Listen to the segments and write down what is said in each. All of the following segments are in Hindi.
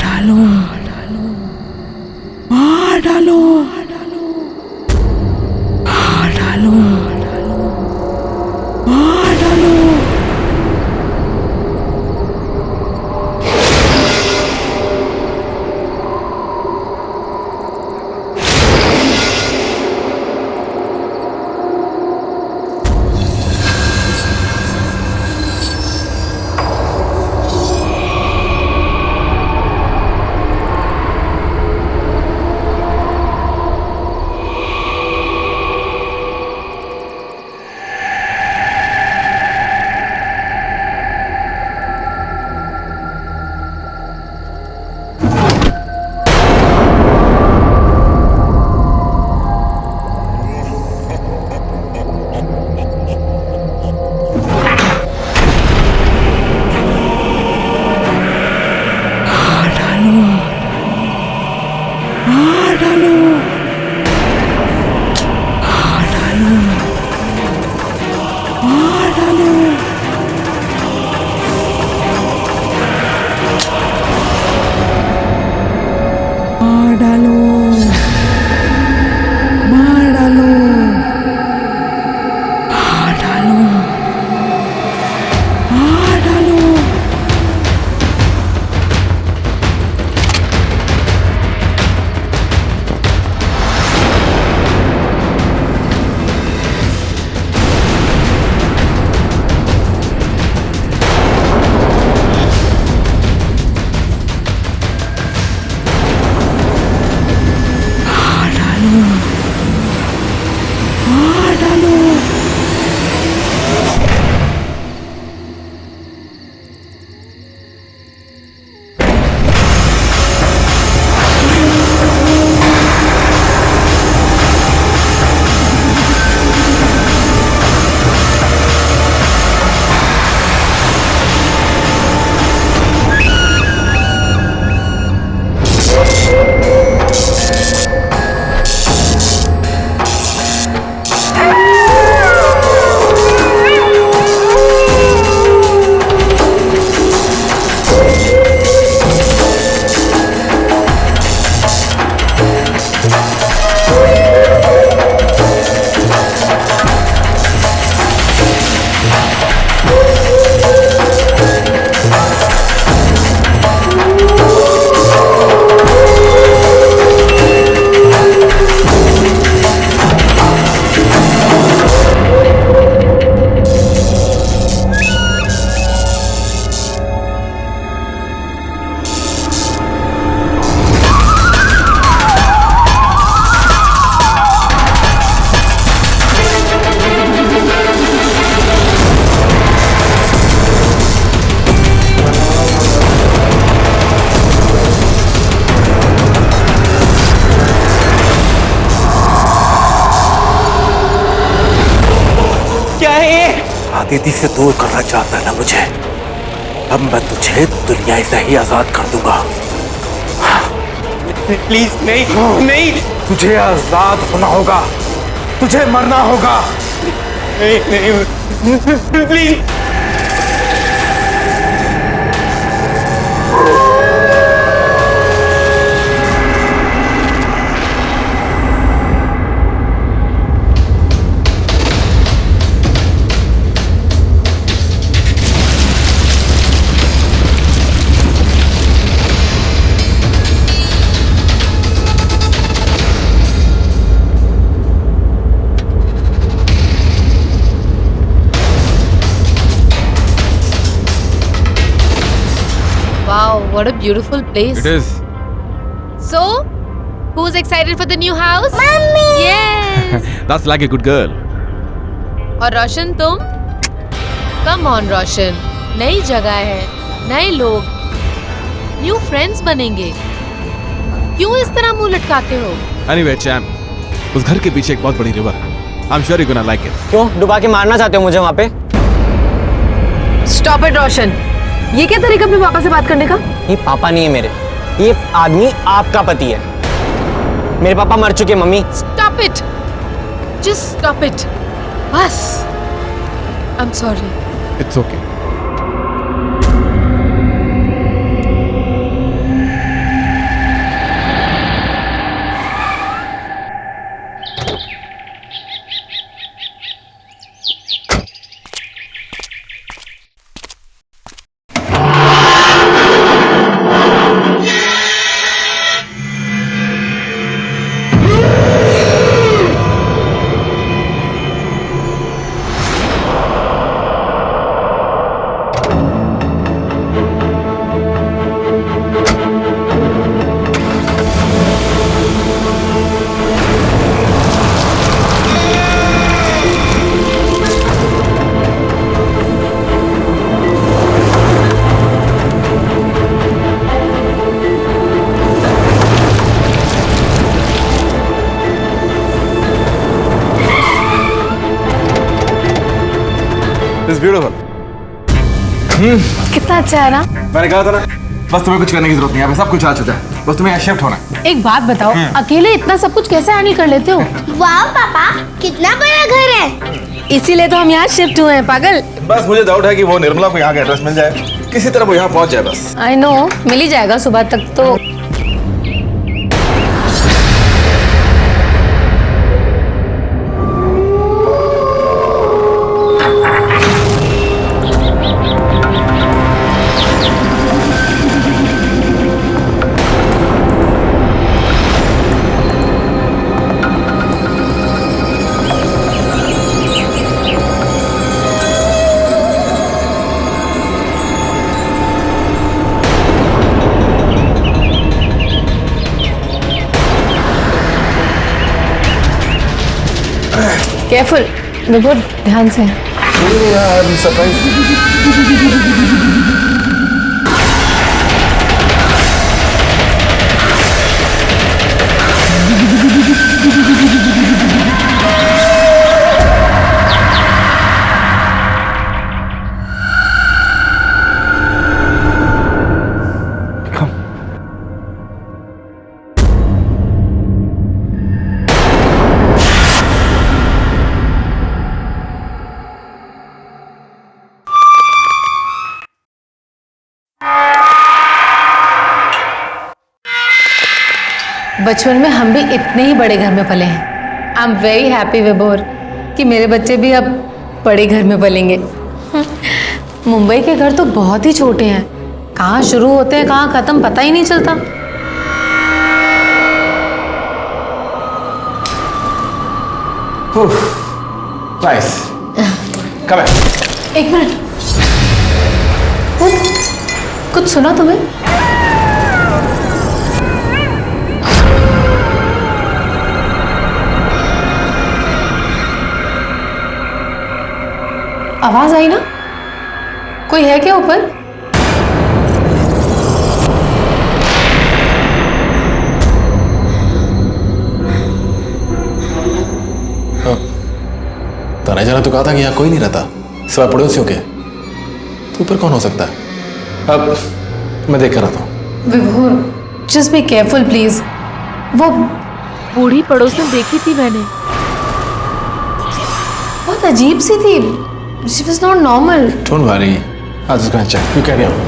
डालो, मार डालो, मार डालो, मार डालो। दीदी से दूर करना चाहता है ना मुझे, अब मैं तुझे दुनिया से ही आजाद कर दूंगा। प्लीज नहीं, नहीं, तुझे आजाद होना होगा, तुझे मरना होगा। नहीं, नहीं, please. Wow, what a beautiful place. It is. So, who's excited for the new house? Mummy! Yes! That's like a good girl. और रोशन तुम? Come on रोशन, नई जगह है, नए लोग, न्यू फ्रेंड्स बनेंगे। क्यों इस तरह मुंह लटकाते हो? Anyway, champ, उस घर के पीछे एक बहुत बड़ी रिवर है। I'm sure you're gonna like it. क्यों डुबा के मारना चाहते हो मुझे वहाँ पे? Stop it, रोशन। ये क्या तरीका अपने पापा से बात करने का? ये पापा नहीं है मेरे, ये आदमी आपका पति है। मेरे पापा मर चुके mummy. Stop it! Just stop it. बस। I'm sorry. It's okay. It's beautiful. कितना अच्छा है ना। मैंने कहा था ना, बस तुम्हें कुछ करने की जरूरत नहीं है, यहाँ पे सब कुछ आ चुका है, बस तुम्हें यहाँ शिफ्ट होना है। एक बात बताओ, अकेले इतना सब कुछ कैसे हैंडल कर लेते हो? वाह पापा, कितना बड़ा घर है। इसीलिए तो हम यहाँ शिफ्ट हुए हैं पागल। बस मुझे डाउट है कि वो निर्मला को यहाँ का एड्रेस मिल जाए, किसी तरह वो यहाँ पहुँच जाए बस। आई नो, मिल ही जाएगा सुबह तक तो। केयरफुल विभोर, ध्यान से। बचपन में हम भी इतने ही बड़े घर में पले हैं। आई एम वेरी हैप्पी विभोर कि मेरे बच्चे भी अब बड़े घर में पलेंगे। मुंबई के घर तो बहुत ही छोटे हैं, कहाँ शुरू होते हैं कहाँ खत्म पता ही नहीं चलता। नाइस। कम है। एक मिनट, कुछ सुना तुम्हें? आवाज आई ना? कोई है क्या ऊपर? ताना जाना तो कहा था कि यहाँ कोई नहीं रहता सिवाय पड़ोसियों के, तो ऊपर कौन हो सकता है? अब मैं देख कर आता हूँ। विभोर, जस्ट बी केयरफुल प्लीज। वो बूढ़ी पड़ोसन देखी थी मैंने, बहुत अजीब सी थी। She was not normal. Don't worry, I'll just go and check. You carry on.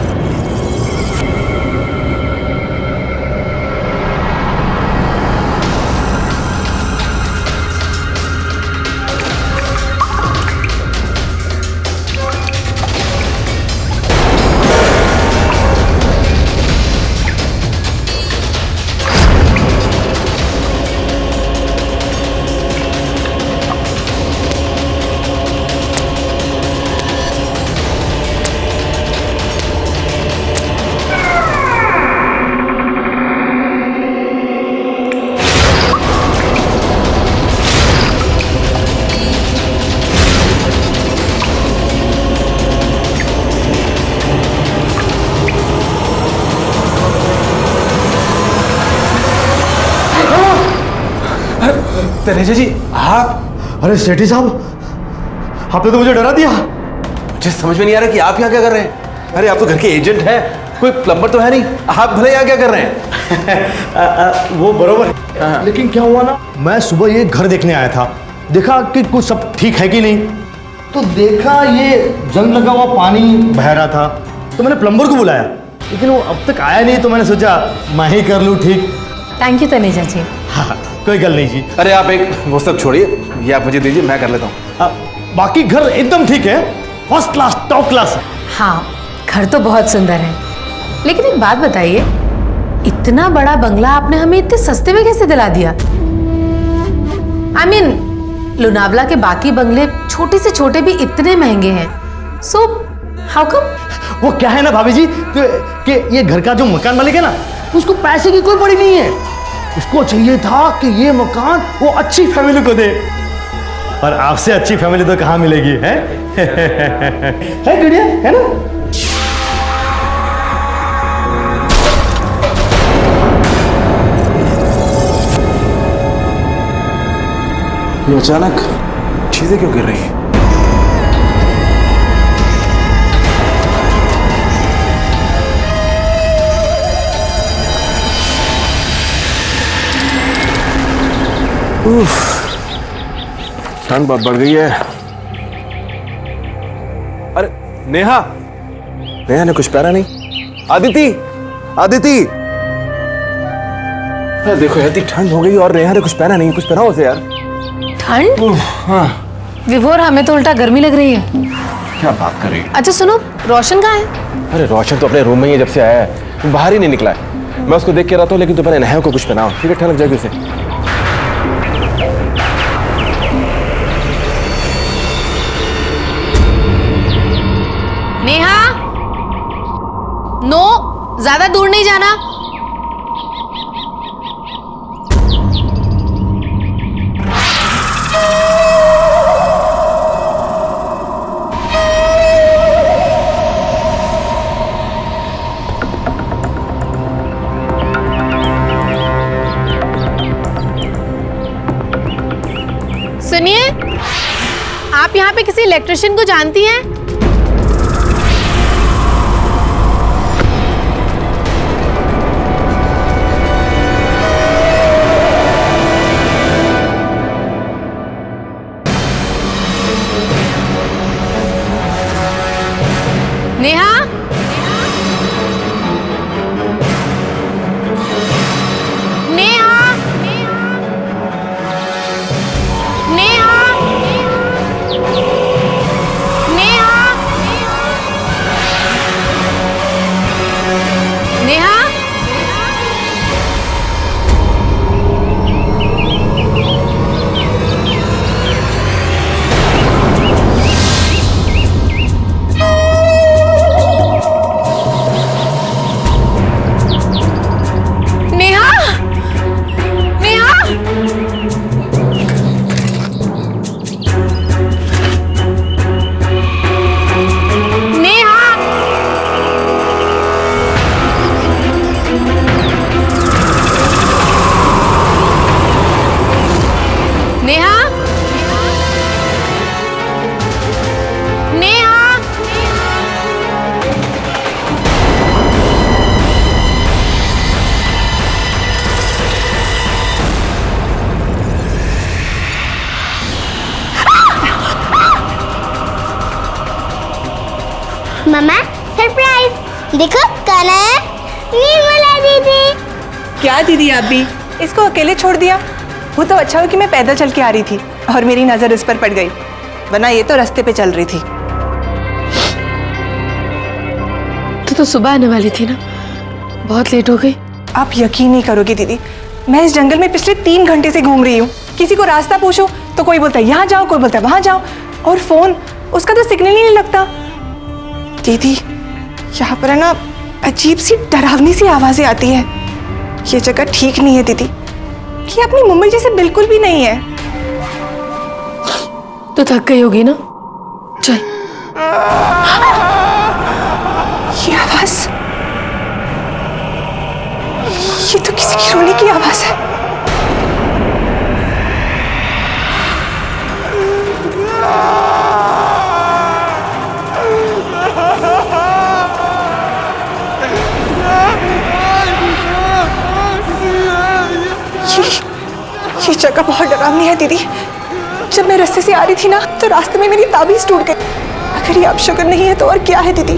Taneja जी, आप? अरे सेठी साहब, आपने तो मुझे डरा दिया। मुझे समझ में नहीं आ रहा कि आप यहाँ क्या कर रहे हैं। अरे आप तो घर के एजेंट हैं, कोई प्लम्बर तो है नहीं, आप भले यहाँ क्या कर रहे हैं? वो बरोबर है, लेकिन क्या हुआ ना, मैं सुबह ये घर देखने आया था, देखा कि कुछ सब ठीक है कि नहीं, तो देखा ये जंग लगा हुआ पानी बह रहा था, तो मैंने प्लम्बर को बुलाया, लेकिन वो अब तक आया नहीं, तो मैंने सोचा मैं ही कर लूँ ठीक। थैंक यू तनेजा जी। हाँ, कोई गल नहीं जी। अरे आप एक वो सब छोड़िए, ये आप मुझे दीजिए, मैं कर लेता हूँ। बाकी घर एकदम ठीक है, फर्स्ट क्लास टॉप क्लास है। हाँ, घर तो बहुत सुंदर है, लेकिन एक बात बताइए, इतना बड़ा बंगला आपने हमें इतने सस्ते में कैसे दिला दिया? I mean, लोनावला के बाकी बंगले छोटे से छोटे भी इतने महंगे हैं, so how come? वो क्या है ना भाभी जी कि ये घर का जो मकान मालिक है ना, उसको पैसे की कोई पड़ी नहीं है, उसको चाहिए था कि ये मकान वो अच्छी फैमिली को दे, और आपसे अच्छी फैमिली तो कहाँ मिलेगी है? है गुड़िया, है ना? ये अचानक चीजें क्यों गिर रही हैं? ठंड बहुत बढ़ गई है। अरे नेहा, नेहा ने कुछ पहना नहीं। आदिति, आदिति, अरे देखो यार, इतनी ठंड हो गई और नेहा ने कुछ पहना नहीं। कुछ पहनाओ उसे यार। ठंड? हाँ। विभोर, हमें तो उल्टा गर्मी लग रही है। क्या बात कर रही है? अच्छा सुनो, रोशन कहाँ है? अरे रोशन तो अपने रूम में ही है, जब से आया है वो बाहर ही नहीं निकला है। मैं उसको देख के रहा था, लेकिन तो पहले नेहा को कुछ पहनाओ, ठीक है? ठंड लग जाएगी उसे। नेहा, नो, ज्यादा दूर नहीं जाना। सुनिए, आप यहाँ पे किसी इलेक्ट्रिशियन को जानती हैं? नेहा? नेहा? नेहा? नेहा? नेहा? नेहा? नेहा? नेहा? नेहा? नेहा? मम्मा सरप्राइज, देखो कौन है? निर्मला दीदी। क्या दीदी, आप भी इसको अकेले छोड़ दिया? वो तो अच्छा हो कि मैं पैदल चल के आ रही थी और मेरी नजर इस पर पड़ गई, वरना ये तो रास्ते पे चल रही थी। तो सुबह आने वाली थी ना, बहुत लेट हो गई। आप यकीन नहीं करोगी दीदी, मैं इस जंगल में पिछले 3 घंटे से घूम रही हूँ। किसी को रास्ता पूछो तो कोई बोलता है यहाँ जाओ, कोई बोलता है वहां जाओ, और फोन उसका तो सिग्नल ही नहीं लगता। दीदी, यहाँ पर है ना अजीब सी डरावनी सी आवाजें आती है। ये जगह ठीक नहीं है दीदी, ये अपनी मुंबई जैसे बिल्कुल भी नहीं है। तो थक गई होगी ना, चल। ये आवाज, ये तो किसी की रोने की आवाज है। ये जगह बहुत डरावनी है दीदी। जब मैं रास्ते से आ रही थी ना, तो रास्ते में मेरी ताबीज टूट गई। अगर ये अपशगुन नहीं है तो और क्या है दीदी?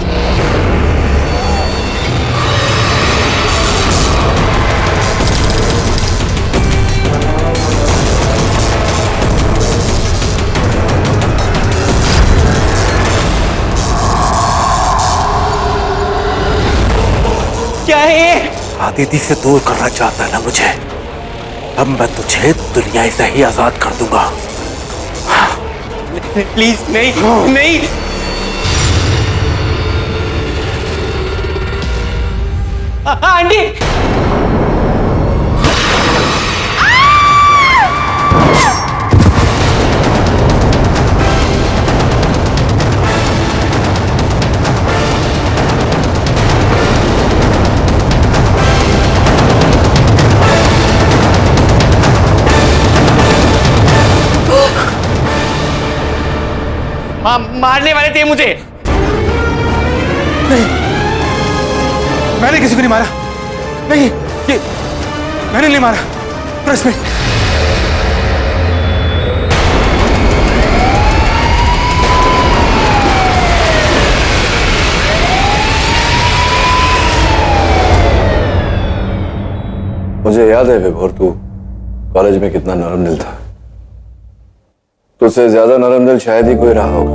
क्या है ये? आदिति से दूर करना चाहता है ना मुझे, अब मैं तुझे दुनिया से ही आजाद कर दूंगा। प्लीज नहीं, नहीं। आंटी, मारने वाले थे मुझे। नहीं, मैंने किसी को नहीं मारा। नहीं, ये मैंने नहीं मारा। प्रश्न मुझे याद है विभोर, तू कॉलेज में कितना नरम दिल था। तुझसे ज्यादा नरम दिल शायद ही कोई रहा होगा।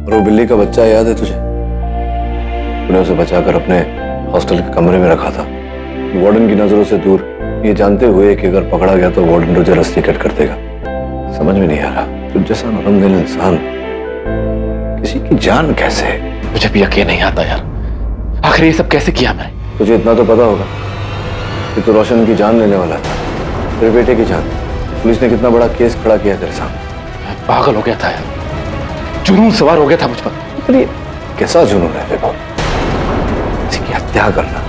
और वो बिल्ली का बच्चा याद है तुझे? तूने उसे बचाकर अपने हॉस्टल के कमरे में रखा था, वार्डन की नजरों से दूर, ये जानते हुए कि अगर पकड़ा गया तो वार्डन तुझे रस्सी कट कर देगा। समझ में नहीं आ रहा, तुझ जैसा नरम दिल इंसान किसी की जान कैसे? मुझे भी यकीन नहीं आता यार, आखिर ये सब कैसे किया मैंने? तुझे इतना तो पता होगा कि तू रोशन की जान लेने वाला था, तेरे बेटे की जान। पुलिस ने कितना बड़ा केस खड़ा किया तेरे सामने। मैं पागल हो गया था यार, जुनून सवार हो गया था मुझ पर। पर ये कैसा जुनून है विभोर? किसी की हत्या करना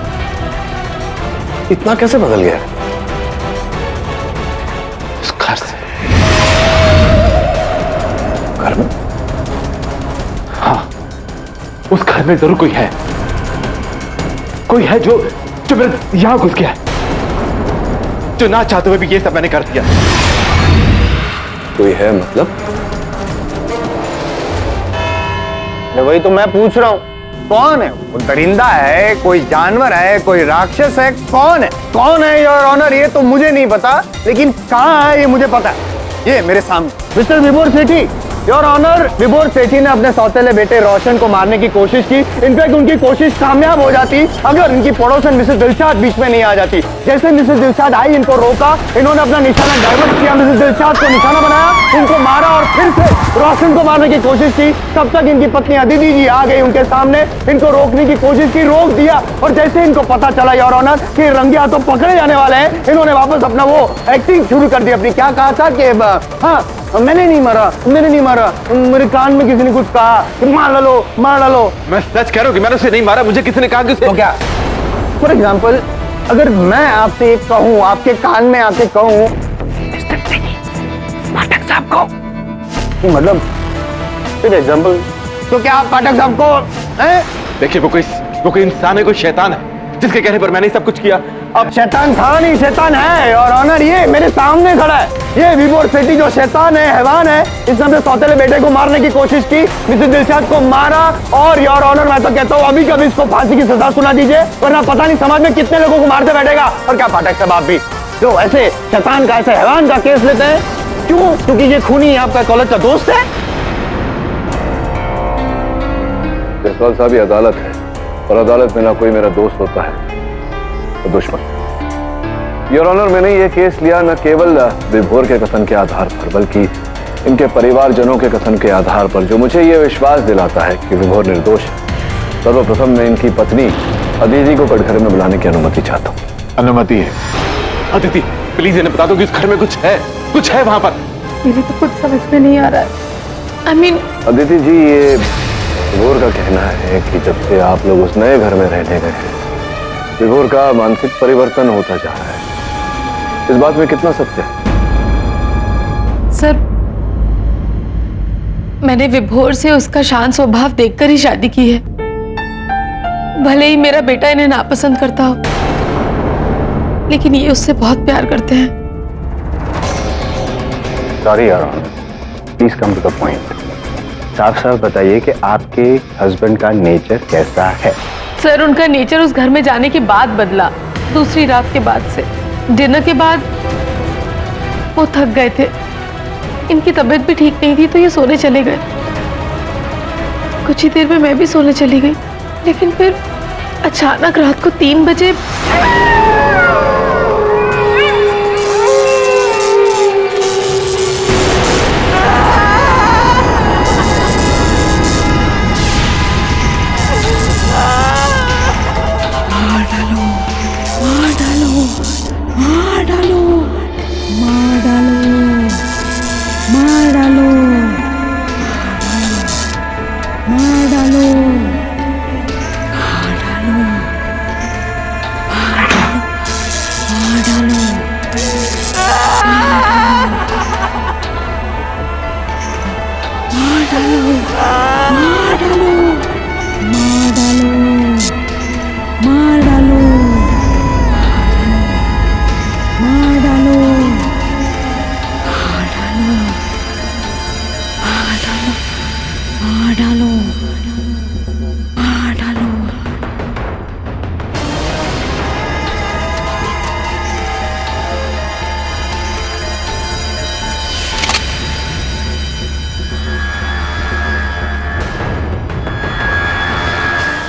इतना कैसे बदल गया? उस घर से, घर में? हाँ, उस घर में जरूर कोई है, कोई है जो मेरे यहां घुस गया है, जो ना चाहते हुए भी ये सब मैंने कर दिया। कोई है मतलब? वही तो मैं पूछ रहा हूँ, कौन है वो? दरिंदा है, कोई जानवर है, कोई राक्षस है? कौन है? कौन है योर ऑनर? ये तो मुझे नहीं पता, लेकिन कहाँ है ये मुझे पता है। ये मेरे सामने मिस्टर विभोर सेठी, योर ऑनर। विभोर सेठी ने अपने सौतेले बेटे रोशन को मारने की कोशिश की। इनफैक्ट उनकी कोशिश कामयाब हो जाती अगर इनकी पड़ोसन मिसेस दिलशाद बीच में नहीं आ जाती। जैसे मिसेस दिलशाद आई, इनको रोका, इन्होंने अपना निशाना डाइवर्ट किया, मिसेस दिलशाद को निशाना बनाया, इनको मारा और फिर से रोशन को मारने की कोशिश की। तब तक इनकी पत्नी अदिति जी आ गई उनके सामने, इनको रोकने की कोशिश की, रोक दिया। और जैसे इनको पता चला योर ऑनर कि रंगे हाथों पकड़े जाने वाले हैं, इन्होंने वापस अपना वो एक्टिंग शुरू कर दी अपनी। क्या कहा था कि हाँ, मैंने नहीं मारा, मैंने नहीं मारा, मेरे कान में किसी ने कुछ कहा कि मार डालो, मार डालो। मैं सच कह रहा हूं कि मैंने उसे नहीं मारा, मुझे किसी ने कहा कि उसे... तो क्या? फॉर एग्जाम्पल, अगर मैं आपसे एक कहूं, आपके कान में आके कहूं पाठक साहब को, कि मतलब फिर एग्जाम्पल, तो क्या आप पाठक साहब को हैं? देखिए, वो कोई इंसान है, कोई शैतान है, जिसके कहने पर मैंने सब कुछ किया। अब शैतान था नहीं, शैतान है और ऑनर ये मेरे सामने खड़ा है। ये विभोर सेठी जो शैतान है, हैवान है, इसने अपने सौतेले बेटे को मारने की कोशिश की, मिसेस दिलशाद को मारा। और योर ऑनर मैं तो कहता हूँ अभी कभी इसको फांसी की सजा सुना दीजिए, वरना पता नहीं समाज में कितने लोगों को मारते बैठेगा। और क्या पाठक साहब, आप भी जो ऐसे शैतान का, ऐसे हैवान का केस लेते हैं, क्यों? क्योंकि ये खूनी आपका कॉलेज का दोस्त है। जयसवाल साहब, ये अदालत है और अदालत में ना कोई मेरा दोस्त होता है तो दुश्मन। योर ऑनर, मैंने ये केस लिया न केवल विभोर के कथन के आधार पर, बल्कि इनके परिवारजनों के कथन के आधार पर, जो मुझे ये विश्वास दिलाता है कि विभोर निर्दोष है। सर्वप्रथम मैं इनकी पत्नी अदिति को कटघरे में बुलाने की अनुमति चाहता हूँ। अनुमति है? अदिति, प्लीज इन्हें बता दो कि उस घर में कुछ है वहां पर। मेरी तो कुछ समझ में नहीं आ रहा है। I mean... अदिति जी, ये विभोर का कहना है कि जब से आप लोग उस नए घर में रहने गए हैं, विभोर का मानसिक परिवर्तन होता जा रहा है। इस बात में कितना सत्य है? सर, मैंने विभोर से उसका शांत स्वभाव देखकर ही शादी की है। भले ही मेरा बेटा इन्हें नापसंद करता हो, लेकिन ये उससे बहुत प्यार करते हैं। Sorry your honour, please come to the point. साफ साफ बताइए कि आपके हस्बैंड का नेचर कैसा है? सर, उनका नेचर उस घर में जाने के बाद बदला। दूसरी रात के बाद से, डिनर के बाद वो थक गए थे, इनकी तबीयत भी ठीक नहीं थी, तो ये सोने चले गए। कुछ ही देर में मैं भी सोने चली गई, लेकिन फिर अचानक रात को 3 बजे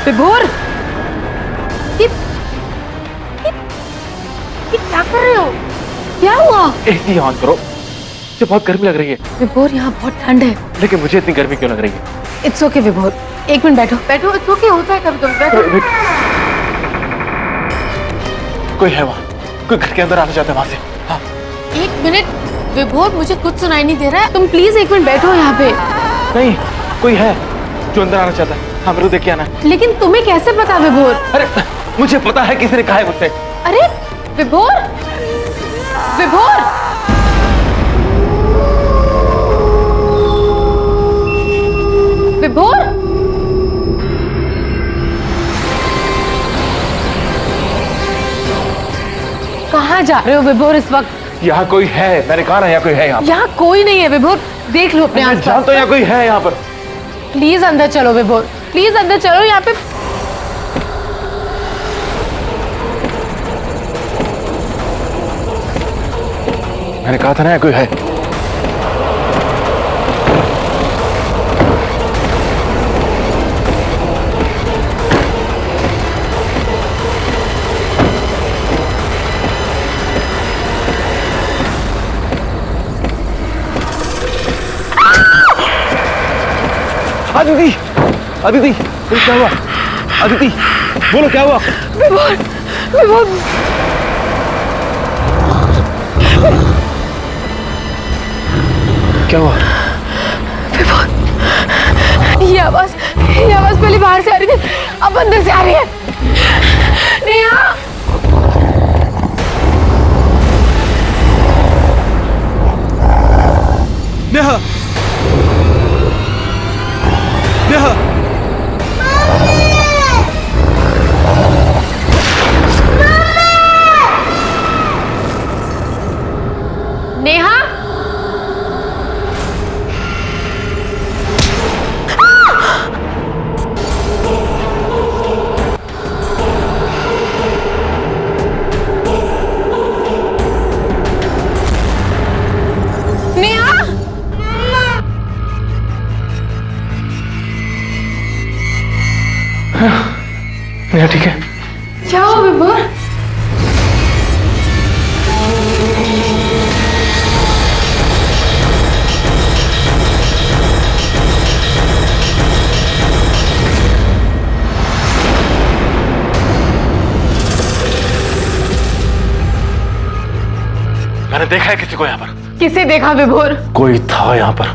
विभोर, ये क्या कर रहे हो? क्या हुआ? एसी ऑन करो, मुझे बहुत गर्मी लग रही है। विभोर, यहाँ बहुत ठंड है। लेकिन मुझे इतनी गर्मी क्यों लग रही है? इट्स ओके विभोर, एक मिनट बैठो बैठो। इट्स ओके, होता है कभी कभी, बैठो। कोई है वहाँ, कोई घर के अंदर आना चाहता है वहां से। हाँ। एक मिनट विभोर, मुझे कुछ सुनाई नहीं दे रहा है, तुम प्लीज एक मिनट बैठो यहाँ पे। नहीं, कोई है जो अंदर आना चाहता है। हाँ, मेरे को देख के आना है। लेकिन तुम्हें कैसे पता विभोर? अरे मुझे पता है, किसी ने कहा है मुझसे। अरे विभोर, विभोर, विभोर, कहाँ जा रहे हो विभोर इस वक्त? यहाँ कोई है, मैंने कहा ना यहाँ कोई है। यहाँ कोई नहीं है विभोर, देख लो अपने आसपास। जानता हूँ यहाँ कोई है यहाँ पर। प्लीज अंदर चलो विभोर, प्लीज अंदर चलो। यहाँ पे मैंने कहा था ना यहाँ कोई है। अदिति, अदिति, क्या हुआ? अदिति, बोलो क्या हुआ? विभोर, विभोर, क्या हुआ? विभोर, ये आवाज पहले बाहर से आ रही थी, अब अंदर से आ रही है। नेहा, नेहा, नेहा, नेहा, नेहा, नेहा ठीक है? क्या हुआ विभोर? मैंने देखा है किसी को यहाँ पर। किसे देखा विभोर? कोई था यहाँ पर।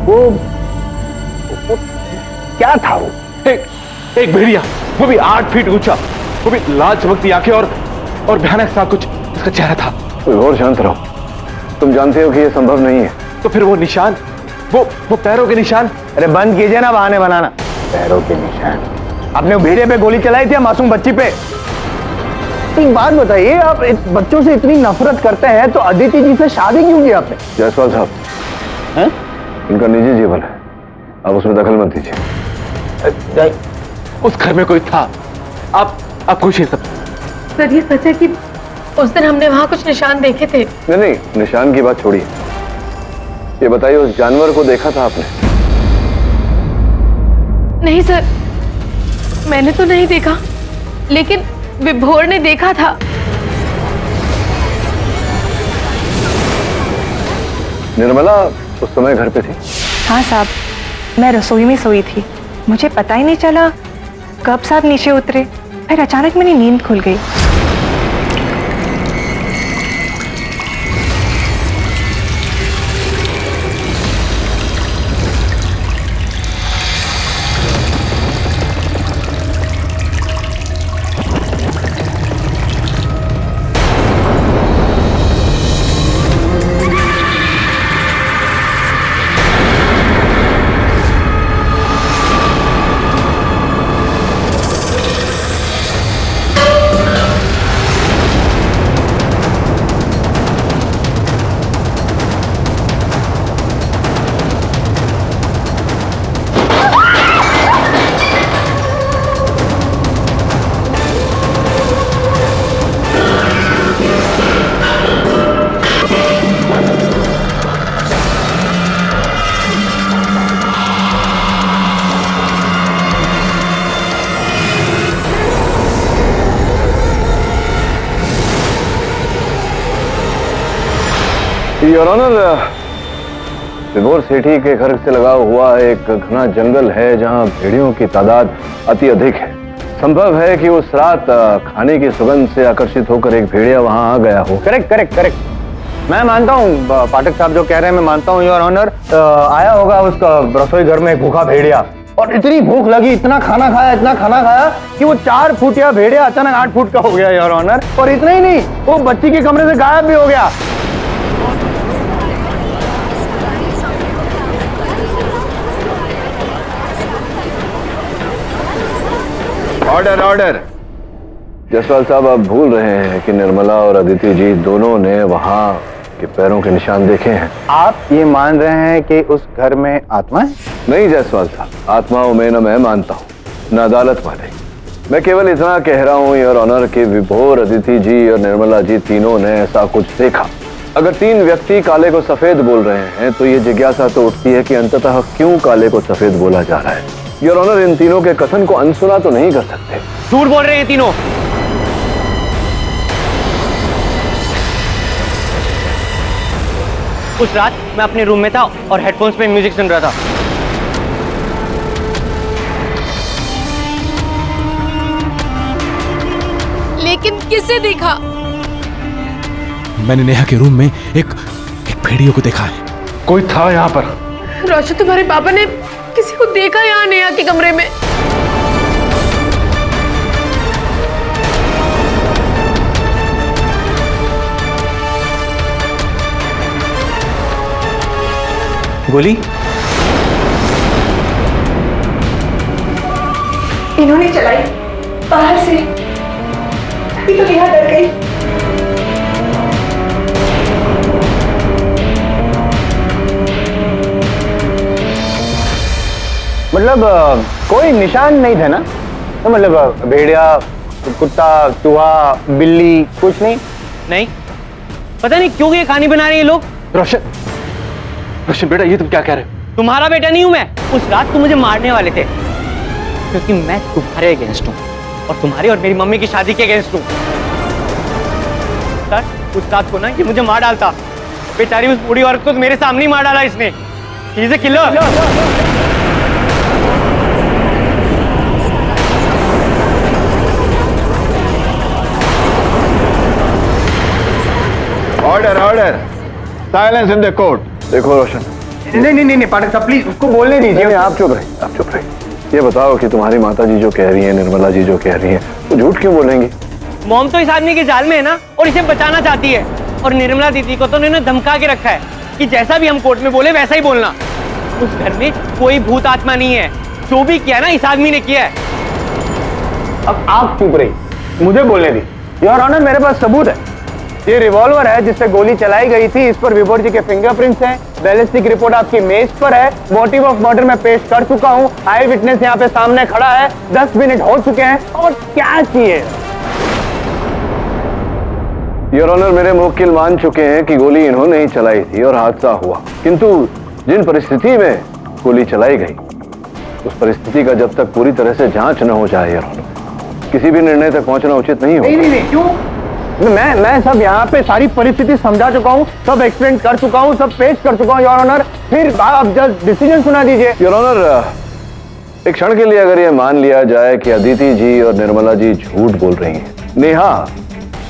वो क्या था वो? एक भेड़िया, वो भी 8 फीट ऊंचा, वो भी लाल चमकती आंखें और भयानक सा कुछ उसका चेहरा था। और शांत रहो, तुम जानते हो कि यह संभव नहीं है। तो फिर वो निशान, वो पैरों के निशान। अरे बंद कीजिए ना बहाने बनाना। पैरों के निशान? आपने भेड़िए पे गोली चलाई थी मासूम बच्ची पे? एक बात बताइए, आप बच्चों से इतनी नफरत करते हैं तो अदिति जी से शादी क्यों की आपने? जायसवाल साहब, इनका निजी जीवन है, आप उसमें दखल मत दीजिए। उस घर में कोई था, आप पूछिए सब। सर ये सच है कि उस दिन हमने वहां कुछ निशान देखे थे? नहीं, निशान की बात छोड़िए, ये बताइए उस जानवर को देखा था आपने? नहीं सर, मैंने तो नहीं देखा, लेकिन विभोर ने देखा था। निर्मला उस समय घर पे थी? हाँ साहब, मैं रसोई में सोई थी, मुझे पता ही नहीं चला कब साहब नीचे उतरे, फिर अचानक मेरी नींद खुल गई। योर ऑनर, विभोर सेठी के घर से लगा हुआ एक घना जंगल है जहां भेड़ियों की तादाद अति अधिक है। संभव है कि उस रात खाने की सुगंध से आकर्षित होकर एक भेड़िया वहां आ गया हो। करेक्ट करेक्ट करेक्ट, मैं मानता हूँ पाठक साहब जो कह रहे हैं, मैं मानता हूँ योर ऑनर। आया होगा उसका रसोई घर में एक भूखा भेड़िया, और इतनी भूख लगी, इतना खाना खाया कि वो 4 फुटिया भेड़िया अचानक 8 फुट का हो गया योर ऑनर। और इतना ही नहीं, वो बच्ची के कमरे से गायब भी हो गया। Order order. जसवाल साहब, आप भूल रहे हैं कि निर्मला और अदिति जी दोनों ने वहां के पैरों के निशान देखे हैं। आप ये मान रहे हैं कि उस घर में आत्मा है? नहीं जसवाल साहब, आत्माओं में न मैं मानता हूँ न अदालत वाले। मैं केवल इतना कह रहा हूँ योर ऑनर कि विभोर, अदिति जी और निर्मला जी तीनों ने ऐसा कुछ देखा। अगर 3 व्यक्ति काले को सफेद बोल रहे हैं तो ये जिज्ञासा तो उठती है कि अंततः क्यों काले को सफेद बोला जा रहा है। योर ऑनर, इन तीनों के कथन को अनसुना तो नहीं कर सकते। झूठ बोल रहे हैं तीनों। उस रात मैं अपने रूम में था और हेडफोन्स पे म्यूजिक सुन रहा था। लेकिन किसे देखा? मैंने नेहा के रूम में एक भेड़ियों को देखा है। कोई था यहाँ पर। रोशन, तुम्हारे पापा ने किसी को देखा यहाँ नेहा के कमरे में? गोली? इन्होंने चलाई बाहर से, अभी तो नेहा डर गई। मतलब कोई निशान नहीं थे ना? तो मतलब भेड़िया, कुत्ता, चूहा, बिल्ली, कुछ नहीं? नहीं, पता नहीं क्यों ये कहानी बना रहे हैं लोग। रोशन, रोशन बेटा, ये तुम क्या कह रहे हो? तुम्हारा बेटा नहीं हूं मैं। उस रात तुम मुझे मारने वाले थे क्योंकि मैं तुम्हारे अगेंस्ट हूं और तुम्हारी और मेरी मम्मी की शादी के अगेंस्ट हूं। सर, उस रात को ना ये मुझे मार डालता। बेचारी उस बूढ़ी औरत को मेरे सामने ही मार डाला इसने। He is a killer. Order order, silence in the court. देखो रोशन, नहीं पाठक साहब प्लीज उसको बोलने दीजिए। आप चुप रहिए, आप चुप रहिए। ये बताओ कि तुम्हारी माता जी जो कह रही है, निर्मला जी जो कह रही है, वो झूठ क्यों बोलेंगी? मॉम तो इस आदमी के जाल में है ना, और इसे बचाना चाहती है। और निर्मला दीदी को तो उन्होंने धमका के रखा है कि जैसा भी हम कोर्ट में बोले वैसा ही बोलना। उस घर में कोई भूत आत्मा नहीं है। जो भी किया ना इस आदमी ने किया है। अब आप चुप रहिए, मुझे बोलने दी। योर ऑनर, मेरे पास सबूत है। ये रिवॉल्वर है जिससे गोली चलाई गई थी। इस पर विभोर जी के फिंगरप्रिंट्स हैं। बैलिस्टिक रिपोर्ट आपकी मेज पर है। मोटिव ऑफ मर्डर मैं पेश कर चुका हूँ। आई विटनेस यहाँ पे सामने खड़ा है। 10 मिनट हो चुके हैं और क्या चाहिए? योर ऑनर, मेरे मुवक्किल मान चुके हैं कि गोली इन्होंने ही चलाई थी और हादसा हुआ। किंतु जिन परिस्थिति में गोली चलाई गई, उस परिस्थिति का जब तक पूरी तरह से जांच न हो जाए योर ऑनर, किसी भी निर्णय तक पहुंचना उचित नहीं होगा। नहीं, क्यों? मैं सब यहाँ पे सारी परिस्थिति समझा चुका हूँ, सब एक्सप्लेन कर चुका हूँ, सब पेश कर चुका हूँ योर ऑनर। फिर आप जस्ट डिसीजन सुना दीजिए। योर ऑनर, एक क्षण के लिए अगर यह मान लिया जाए कि अदिति जी और निर्मला जी झूठ बोल रही हैं, नेहा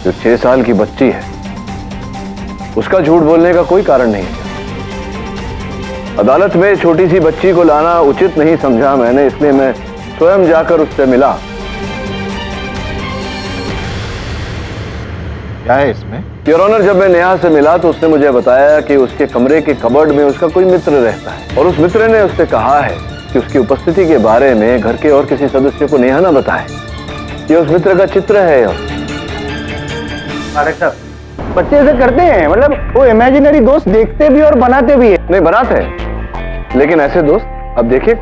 जो 6 साल की बच्ची है उसका झूठ बोलने का कोई कारण नहीं है। अदालत में छोटी सी बच्ची को लाना उचित नहीं समझा मैंने, इसलिए मैं स्वयं जाकर उससे मिला। क्या है इसमें? योर ऑनर, जब मैं नेहा से मिला तो उसने मुझे बताया कि उसके कमरे के कबर्ड में उसका कोई मित्र रहता है और उस मित्र ने उससे कहा है कि उसकी उपस्थिति के बारे में घर के और किसी सदस्य को नेहा ना बताए। ये उस मित्र का चित्र है। बच्चे ऐसे करते हैं, मतलब वो इमेजिनरी दोस्त देखते भी और बनाते भी है। नहीं बनाते हैं, लेकिन ऐसे दोस्त अब देखिए।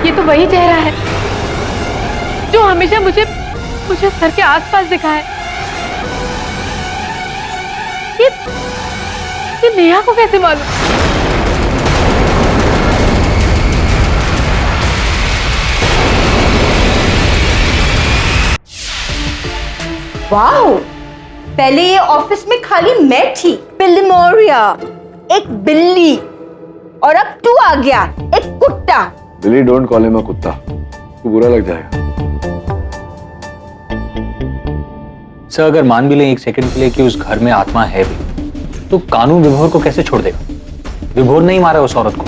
ये तो वही चेहरा है जो हमेशा मुझे सर के आसपास दिखा है। ये नेहा को कैसे मालूम? वाओ, पहले ये ऑफिस में खाली मैं थी, बिल्लीमोरिया, एक बिल्ली, और अब तू आ गया, एक कुत्ता। बिली डोंट कॉल हिम अ कुत्ता, तो बुरा लग जाएगा। सर अगर मान भी लें एक सेकंड के लिए कि उस घर में आत्मा है भी, तो कानून विभोर को कैसे छोड़ देगा? विभोर नहीं मारा उस औरत को,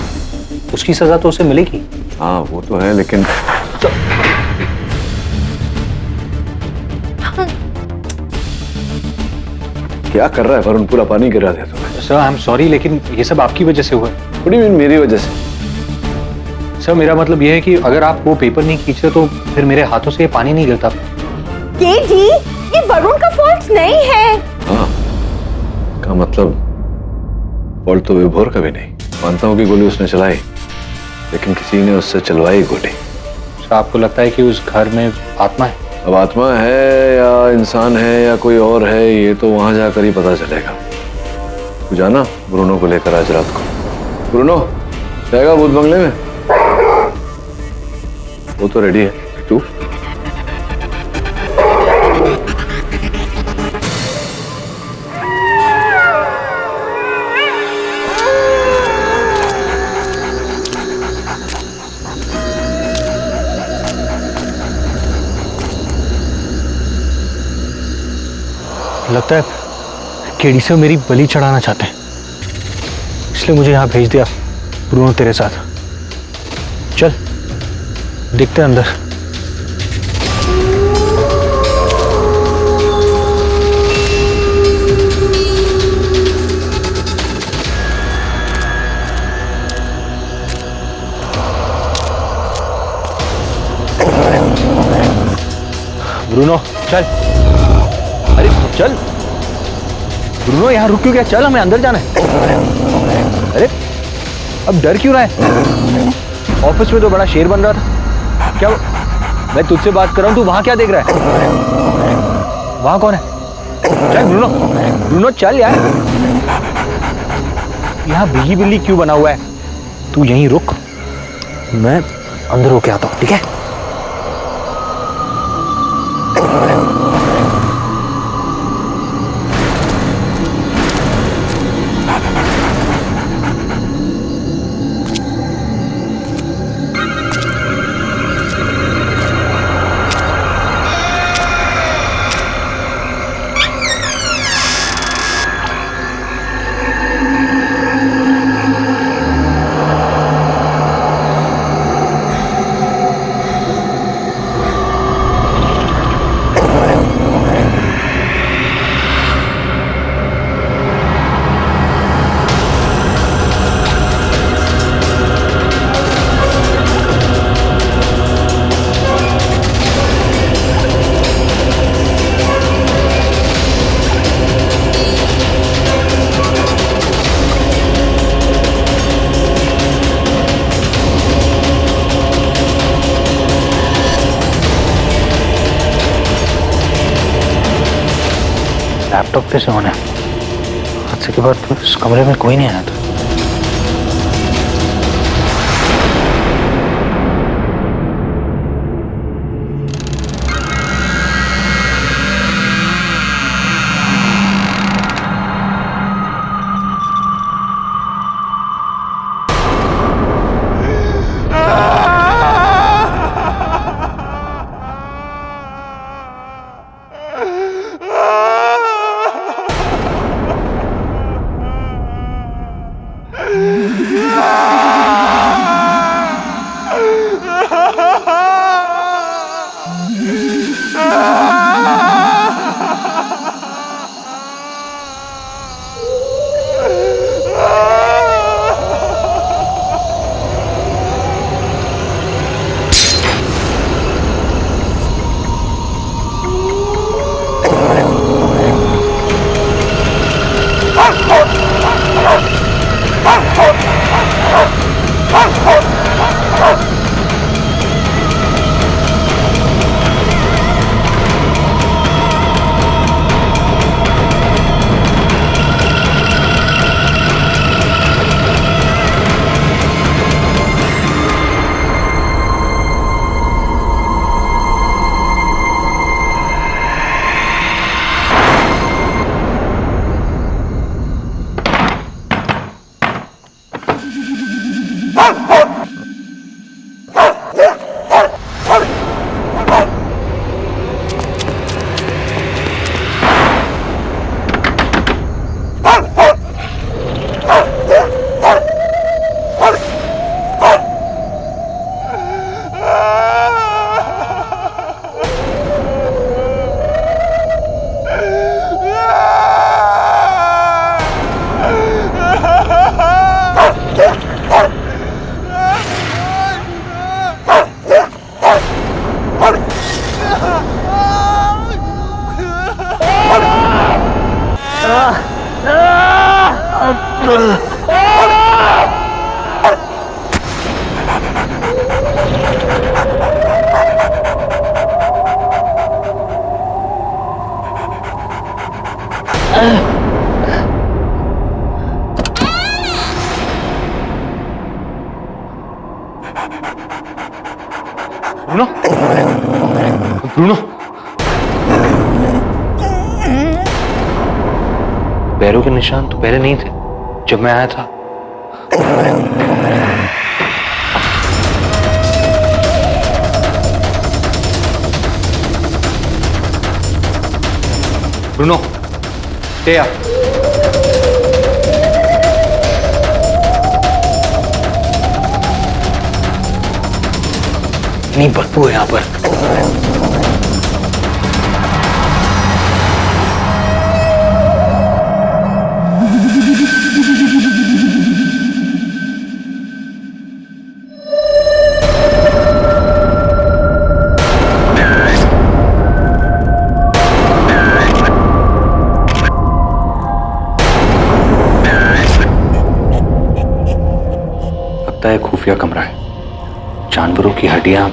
उसकी सजा तो उसे मिलेगी। हाँ वो तो है, लेकिन क्या कर रहा है वरुण? पूरा पानी गिरा दिया तुम्हें। सर आई एम सॉरी, लेकिन ये सब आपकी वजह से हुआ। What do you mean मेरी वजह से? सर मेरा मतलब ये है कि अगर आप वो पेपर नहीं खींचते तो फिर मेरे हाथों से ये पानी नहीं गिरता। जी, ये वरुण का फॉल्ट नहीं है। हाँ, का मतलब फॉल्ट तो विभोर का भी नहीं। मानता हूँ कि गोली उसने चलाई, लेकिन किसी ने उससे चलवाई गोली। सर आपको लगता है कि उस घर में आत्मा है? अब आत्मा है या इंसान है या कोई और है, ये तो वहां जाकर ही पता चलेगा। तू जाना ब्रूनो को लेकर आज रात को। ब्रूनो जाएगा भूत बंगले में? वो तो रेडी है, तू? लगता है केडी से मेरी बलि चढ़ाना चाहते हैं, इसलिए मुझे यहाँ भेज दिया। ब्रूनो तेरे साथ चल, देखते हैं अंदर। ब्रूनो चल, अरे चल ब्रूनो, यहाँ रुक क्यों गया? चल, हमें अंदर जाना है। अरे अब डर क्यों रहा है? ऑफिस में तो बड़ा शेर बन रहा था। क्या मैं तुझसे बात कर रहा हूँ, तू वहां क्या देख रहा है? वहां कौन है? चल ब्रूनो, ब्रूनो चल यार। यहाँ बिल्ली बिल्ली क्यों बना हुआ है? तू यहीं रुक, मैं अंदर होके आता हूँ, ठीक है? लैपटॉप कैसे होना है? हादसे के बाद इस कमरे में कोई नहीं आया था। ब्रूनो, ब्रूनो, पैरों के निशान तो पहले नहीं थे जब मैं आया था। Bruno, stay up. इतनी बदबू है यहाँ पर। लगता है खुफिया कमरा है। जानवरों की हड्डियां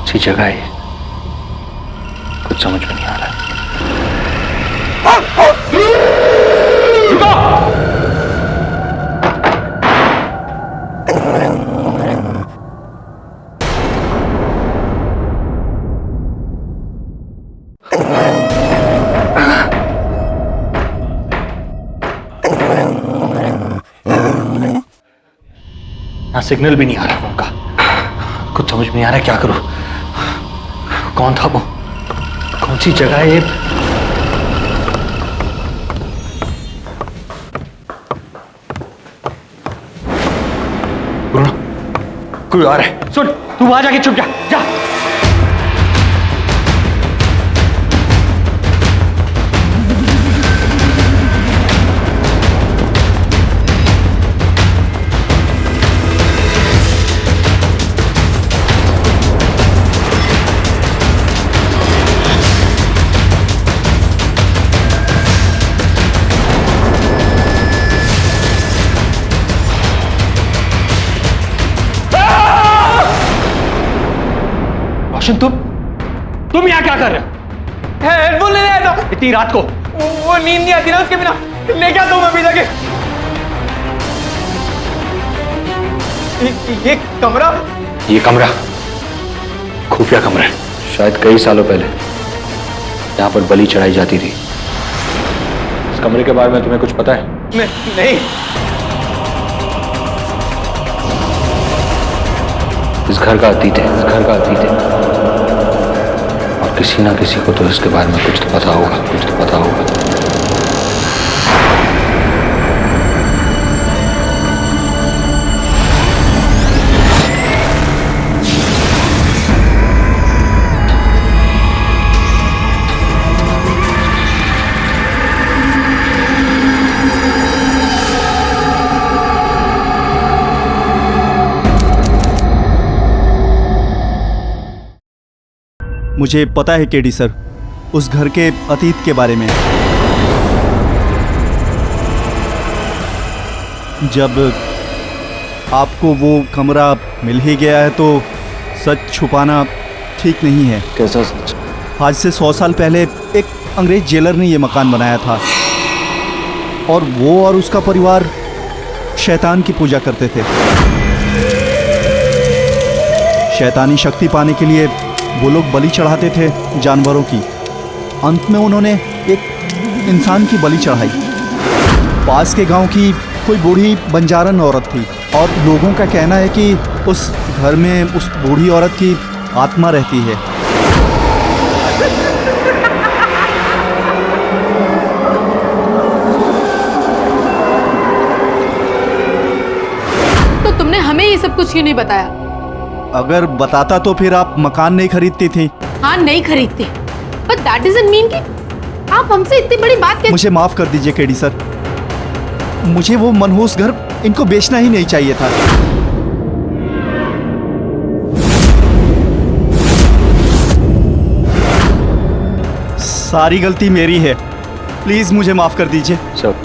सी जगह है, कुछ समझ में नहीं आ रहा। यहाँ सिग्नल भी नहीं आ रहा उनका, कुछ समझ में नहीं आ रहा है क्या करूं। कौन था वो, कौन सी जगह है ये? कोई आ रहा है, सुन तू वहां जाके छुप जा, जा। तुम यहाँ क्या कर रहे हो? हेडफोन लेने आया था। इतनी रात को? वो नींद नहीं आती ना उसके बिना, लेके आता हूँ मैं अभी जाके। ये कमरा? ये कमरा खुफिया कमरा है। शायद कई सालों पहले यहाँ पर बलि चढ़ाई जाती थी। इस कमरे के बारे में तुम्हें कुछ पता है? नहीं। इस घर का अतीत है, इस घर का अतीत है। और किसी ना किसी को तो इसके बारे में कुछ तो पता होगा, कुछ तो पता होगा। मुझे पता है केडी सर, उस घर के अतीत के बारे में। जब आपको वो कमरा मिल ही गया है तो सच छुपाना ठीक नहीं है। कैसा सच? आज से 100 साल पहले एक अंग्रेज जेलर ने ये मकान बनाया था और वो और उसका परिवार शैतान की पूजा करते थे। शैतानी शक्ति पाने के लिए वो लोग बलि चढ़ाते थे जानवरों की। अंत में उन्होंने एक इंसान की बलि चढ़ाई। पास के गांव की कोई बूढ़ी बंजारन औरत थी और लोगों का कहना है कि उस घर में उस बूढ़ी औरत की आत्मा रहती है। तो तुमने हमें ये सब कुछ क्यों नहीं बताया? अगर बताता तो फिर आप मकान नहीं खरीदती थी। हाँ नहीं खरीदती, but that doesn't mean कि आप हमसे इतनी बड़ी बात कैसे? मुझे माफ कर दीजिए केडी सर, मुझे वो मनहूस घर इनको बेचना ही नहीं चाहिए था। सारी गलती मेरी है। प्लीज मुझे माफ कर दीजिए। सर,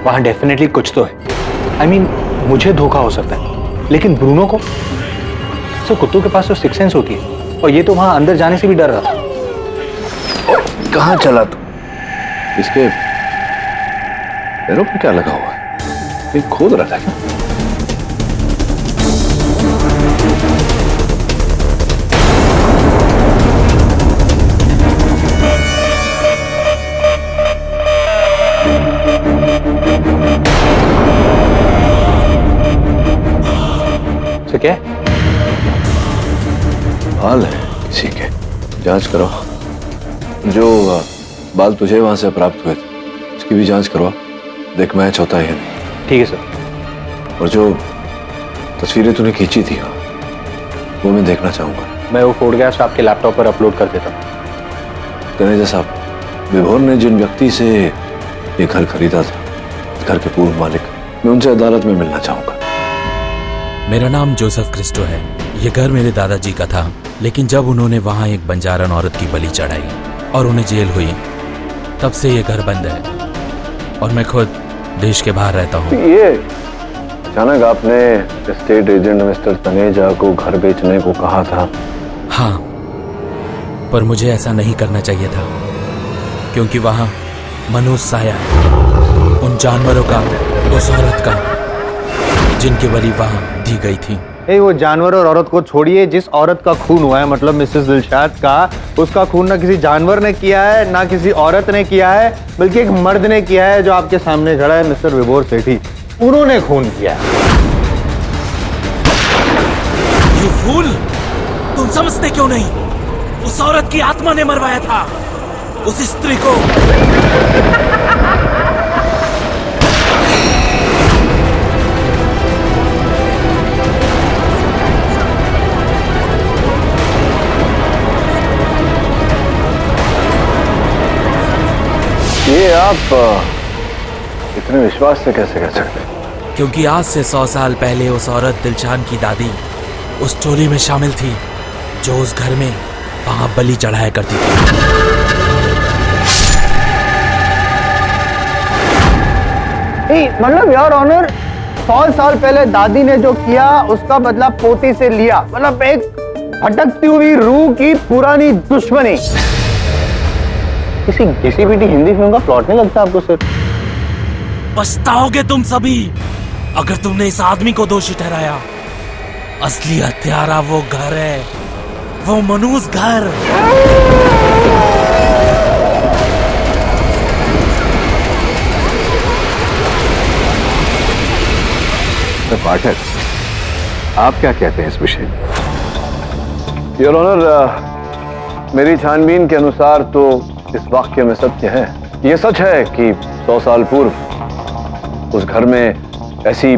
वहां डेफिनेटली कुछ तो है। आई मीन, मुझे धोखा हो सकता है, लेकिन ब्रूनो को? सर, कुत्तों के पास तो सिक्स सेंस होती है, और ये तो वहां अंदर जाने से भी डर रहा था। कहाँ चला तू? इसके पैरों पे क्या लगा हुआ है? ये खोद रहा था क्या? सर, क्या है? बाल है किसी के, जांच करो। जो बाल तुझे वहां से प्राप्त हुए थे उसकी भी जांच करवा, देख मैच होता है या नहीं। ठीक है सर। और जो तस्वीरें तूने खींची थी वो मैं देखना चाहूंगा। मैं वो फोटोग्राफ्स आपके लैपटॉप पर अपलोड कर देता हूँ। तनेजा साहब, विभोर ने जिन व्यक्ति से ये घर खरीदा था, इस घर के पूर्व मालिक, मैं उनसे अदालत में मिलना चाहूंगा। मेरा नाम जोसेफ क्रिस्टो है। ये घर मेरे दादाजी का था, लेकिन जब उन्होंने वहाँ एक बंजारन औरत की बलि चढ़ाई और उन्हें जेल हुई, तब से ये घर बंद है और मैं खुद देश के बाहर रहता हूँ। ये अचानक आपने एस्टेट एजेंट मिस्टर तनेजा को घर बेचने को कहा था? हाँ, पर मुझे ऐसा नहीं करना चाहिए था, क्योंकि वहाँ मनुष्य साया है, उन जानवरों का, उस औरत का जिनकी बलि वहाँ दी गई थी। वो जानवर और औरत को छोड़िए, जिस औरत का खून हुआ है, मतलब मिसेस दिलशाद का, उसका खून ना किसी जानवर ने किया है, ना किसी औरत ने किया है, बल्कि एक मर्द ने किया है जो आपके सामने खड़ा है, मिस्टर विभोर सेठी। उन्होंने खून किया है। You fool! तुम समझते क्यों नहीं? उस औरत की आत्मा ने मरवाया था उस स्त्री को। ये आप इतने विश्वास से कैसे कह सकते हैं? क्योंकि आज से 100 साल पहले उस औरत दिलशान की दादी उस टोली में शामिल थी जो उस घर में वहां बलि चढ़ाया करती थी। मतलब यार ऑनर, 100 साल पहले दादी ने जो किया उसका बदला पोती से लिया, मतलब एक भटकती हुई रूह की पुरानी दुश्मनी। किसी घिसी-पिटी हिंदी फिल्म का प्लॉट नहीं लगता आपको सर? पछताओगे तुम सभी अगर तुमने इस आदमी को दोषी ठहराया। असली हत्यारा वो घर है, वो मनुष्य घर। पाठक, आप क्या कहते हैं इस विषय में? योर ऑनर, मेरी छानबीन के अनुसार तो इस वाक्य में सत्य है। ये सच है कि 100 साल पूर्व उस घर में ऐसी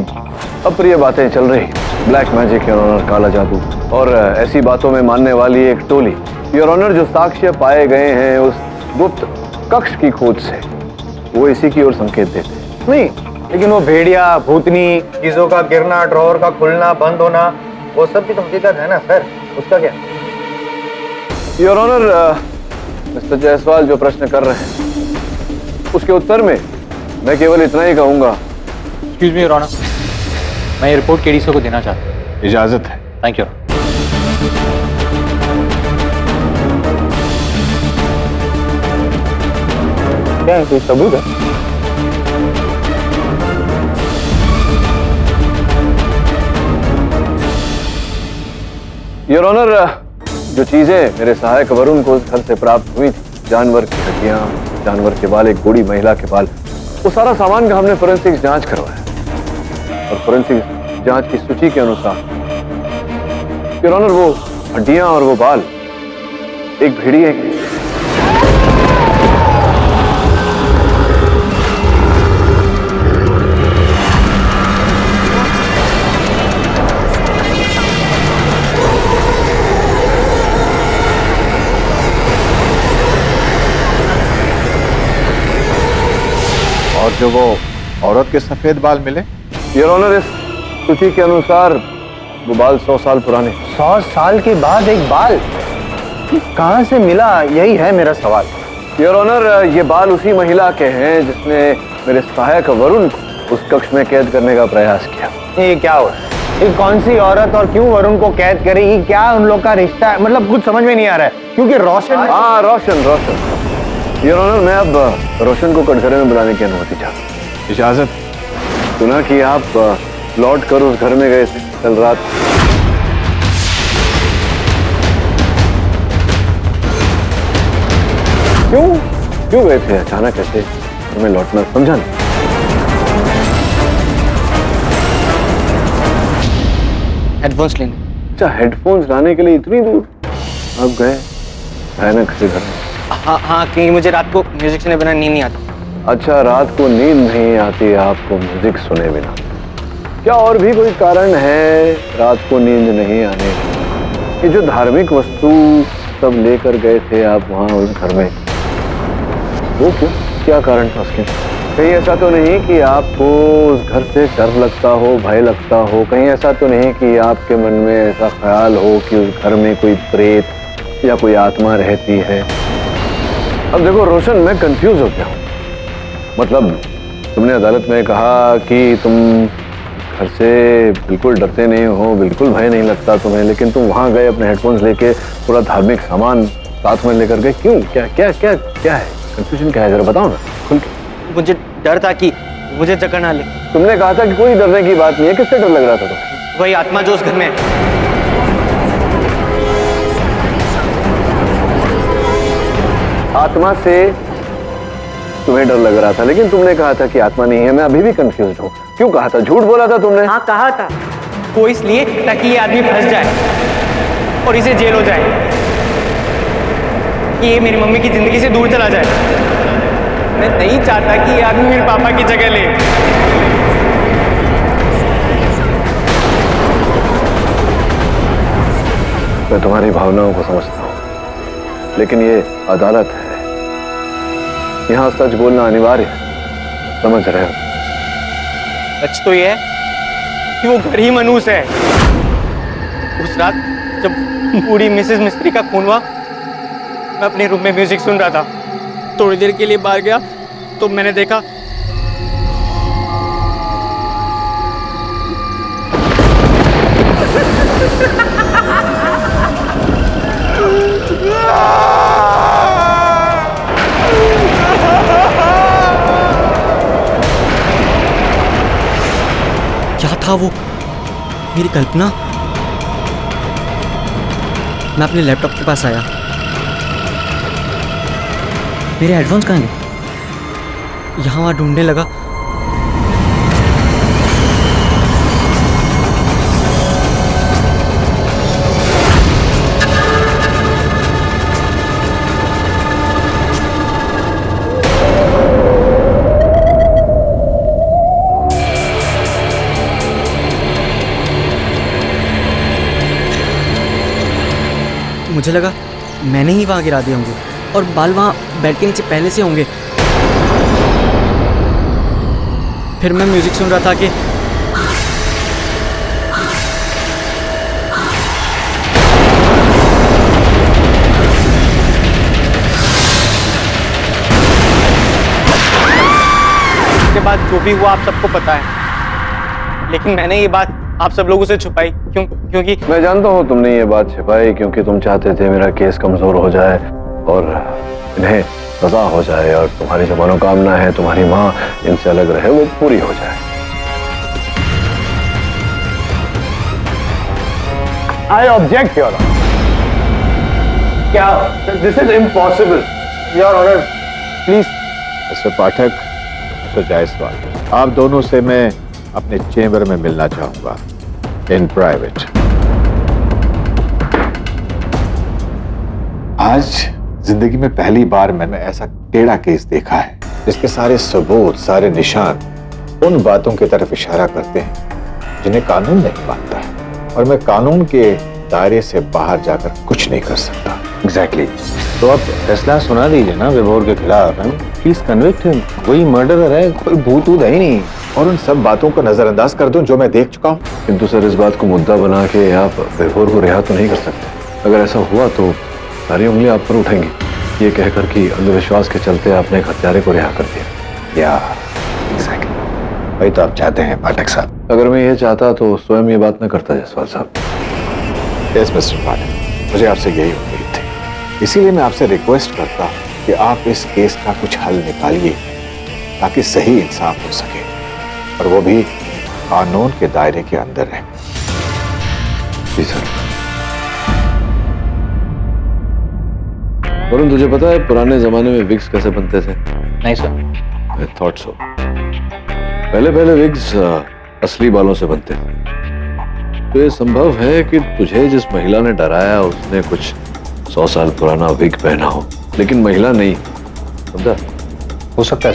अप्रिय बातें चल रही, ब्लैक मैजिक, योर ऑनर, काला जादू, और ऐसी बातों में मानने वाली एक टोली। योर ऑनर, जो साक्ष्य पाए गए हैं उस गुप्त कक्ष की खोज से, वो इसी की ओर संकेत देते हैं। नहीं, लेकिन वो भेड़िया, भूतनी, चीजों का गिरना, ड्रॉवर का खुलना बंद होना, वो सब भी तो हकीकत है ना सर, उसका क्या? योर ऑनर, मिस्टर जायसवाल जो प्रश्न कर रहे हैं उसके उत्तर में मैं केवल इतना ही कहूंगा। एक्सक्यूज मी योर ऑनर, मैं ये रिपोर्ट केडीसी को देना चाहता हूँ। इजाजत है। Thank you. क्या है, कोई सबूत है? योर ऑनर, जो चीजें मेरे सहायक वरुण को उस घर से प्राप्त हुई थी, जानवर की हड्डियां, जानवर के बाल, एक बूढ़ी महिला के बाल, वो सारा सामान का हमने फोरेंसिक जांच करवाया और फोरेंसिक जांच की सूची के अनुसार योर ऑनर, वो हड्डियां और वो बाल एक भेड़िए के। और जो वो औरत के सफेद बाल मिले? योर ऑनर, इस सूची के अनुसार वो बाल 100 साल पुराने। 100 साल के बाद एक बाल कहां से मिला, यही है मेरा सवाल। योर ऑनर, ये बाल उसी महिला के हैं जिसने मेरे सहायक वरुण को उस कक्ष में कैद करने का प्रयास किया। ये क्या हो, ये कौन सी औरत और क्यों वरुण को कैद करेगी? क्या उन लोग का रिश्ता है? मतलब कुछ समझ में नहीं आ रहा है, क्योंकि रोशन। हाँ, रोशन। योर ऑनर, मैं अब रोशन को कटघरे में बुलाने की अनुमति चाहता। इजाजत। सुना कि आप लौट कर उस घर में गए थे कल रात। क्यों गए थे अचानक ऐसे घर में लौटना? समझा नहीं। हेडफोन्स लेने। अच्छा, हेडफोन्स लाने के लिए इतनी दूर आप गए भयानक से घर? हाँ, क्योंकि मुझे रात को म्यूजिक सुने बिना नींद नहीं आती। अच्छा, रात को नींद नहीं आती आपको म्यूजिक सुने बिना? क्या और भी कोई कारण है रात को नींद नहीं आने का? ये जो धार्मिक वस्तु सब लेकर गए थे आप वहां उस घर में, वो क्यों? क्या कारण था उसके? कहीं ऐसा तो नहीं कि आपको उस घर से डर लगता हो, भय लगता हो? कहीं ऐसा तो नहीं कि आपके मन में ऐसा ख्याल हो कि उस घर में कोई प्रेत या कोई आत्मा रहती है? अब देखो रोशन, मैं कंफ्यूज हो गया हूँ। मतलब तुमने अदालत में कहा कि तुम घर से बिल्कुल डरते नहीं हो, बिल्कुल भय नहीं लगता तुम्हें, लेकिन तुम वहां गए अपने हेडफोन्स लेके, पूरा धार्मिक सामान साथ में लेकर गए। क्यों? क्या है कंफ्यूजन? क्या है, जरा बताओ ना खुल के। मुझे डर था कि मुझे चक्कर ना ले। तुमने कहा था कि कोई डरने की बात नहीं है, किससे डर लग रहा था तुम्हें? वही आत्मा जो उस घर में है। आत्मा से तुम्हें डर लग रहा था, लेकिन तुमने कहा था कि आत्मा नहीं है। मैं अभी भी कंफ्यूज हूँ। क्यों कहा था? झूठ बोला था तुमने? हाँ, कहा था। वो इसलिए ताकि ये आदमी फंस जाए और इसे जेल हो जाए, कि ये मेरी मम्मी की जिंदगी से दूर चला जाए। मैं नहीं चाहता कि ये आदमी मेरे पापा की जगह ले। मैं तुम्हारी भावनाओं को समझता हूँ, लेकिन ये अदालत है, यहाँ सच बोलना अनिवार्य है, समझ रहे हो? सच तो ये है कि वो घर ही मनूस है। उस रात जब बूढ़ी मिसेस मिस्त्री का खून हुआ, मैं अपने रूम में म्यूजिक सुन रहा था। थोड़ी देर के लिए बाहर गया तो मैंने देखा क्या था वो? मेरी कल्पना। मैं अपने लैपटॉप के पास आया। मेरे हेडफोन्स कहाँ गए? यहाँ वहाँ ढूंढने लगा। मुझे लगा मैंने ही वहाँ गिरा दिए होंगे और बाल वहाँ बेड के नीचे पहले से होंगे। फिर मैं म्यूजिक सुन रहा था कि उसके बाद जो भी हुआ आप सबको पता है, लेकिन मैंने ये बात आप सब लोगों से छुपाई। क्योंकि मैं जानता हूँ तुमने ये बात छिपाई क्योंकि तुम चाहते थे मेरा केस कमजोर हो जाए और इन्हें सजा हो जाए और तुम्हारी जो मनोकामना है, तुम्हारी माँ इनसे अलग रहे, वो पूरी हो जाए। I object, Your Honor. क्या? This is impossible. Your Honor, please. Mister Pathak, mister Jaiswal, आप दोनों से मैं अपने चेंबर में मिलना चाहूंगा, इन प्राइवेट। आज जिंदगी में पहली बार मैंने ऐसा टेढ़ा केस देखा है जिसके सारे सबूत, सारे निशान उन बातों की तरफ इशारा करते हैं जिन्हें कानून नहीं मानता है, और मैं कानून के दायरे से बाहर जाकर कुछ नहीं कर सकता। एग्जैक्टली। तो आप फैसला सुना दीजिए ना विभोर के खिलाफ। Please convict him. वही मर्डरर है, कोई भूत ऊत है ही नहीं। और उन सब बातों को नजरअंदाज कर दूं जो मैं देख चुका हूं। किंतु सर, इस बात को मुद्दा बना के आप विभोर को रिहा तो नहीं कर सकते। अगर ऐसा हुआ तो सारी उंगलियां आप पर उठेंगी। ये कहकर कि अंधविश्वास के चलते आपने एक हत्यारे को रिहा कर दिया। या एग्जैक्टली वही तो आप चाहते हैं पाठक साहब। अगर मैं ये चाहता तो स्वयं ये बात न करता जायसवाल साहब। यस मिस्टर पाठक, मुझे आपसे यही उम्मीद थी, इसीलिए मैं आपसे रिक्वेस्ट करता हूं कि आप इस केस का कुछ हल निकालिए ताकि सही इंसाफ हो सके और वो भी कानून के दायरे के अंदर रहे। जी सर। वरुण, तुझे पता है पुराने जमाने में विग्स कैसे बनते थे? नहीं सर। I thought so. पहले विग्स असली बालों से बनते थे। तो ये संभव है कि तुझे जिस महिला ने डराया उसने कुछ 100 साल पुराना विग पहना हो, लेकिन महिला नहीं, समझा? हो सकता है।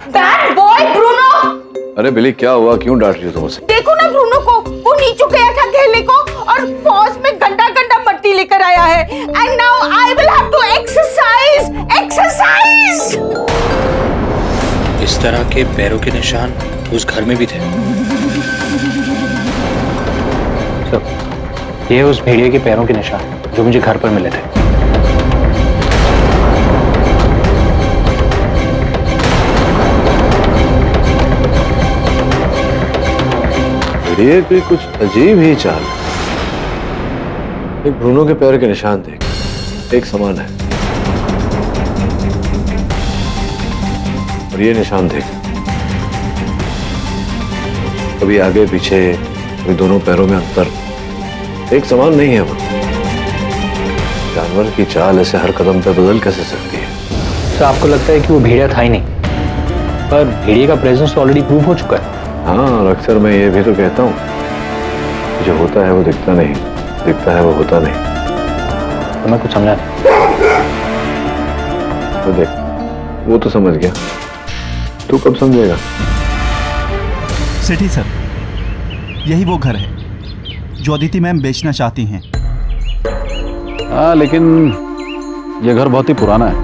Bad boy Bruno! अरे बिली, क्या हुआ? क्यों डांट रही हो तुम उसे? देखो ना ब्रूनो को, वो नीचे गया था खेलने को और पॉज में घंटा मट्टी लेकर आया है। And now I will have to exercise. इस तरह के पैरों के निशान उस घर में भी थे। सर, ये उस भेड़िए के पैरों के निशान जो मुझे घर पर मिले थे। भेड़िए की कुछ अजीब ही चाल है। एक ब्रूनो के पैर के निशान देख, एक समान है, और ये निशान देख, कभी आगे पीछे, कभी दोनों पैरों में अंतर, एक समान नहीं है वो। जानवर की चाल ऐसे हर कदम पे बदल कैसे सकती है? सर, आपको लगता है कि वो भेड़िया था ही नहीं, पर भेड़िए का प्रेजेंस ऑलरेडी प्रूव हो चुका है। हाँ, और अक्सर मैं ये भी तो कहता हूँ, जो होता है वो दिखता नहीं, दिखता है वो होता नहीं। तो मैं कुछ समझा तो देख, वो तो समझ गया, तू कब समझेगा? सेठी सर, यही वो घर है जो अदिति मैम बेचना चाहती हैं। हाँ, लेकिन ये घर बहुत ही पुराना है।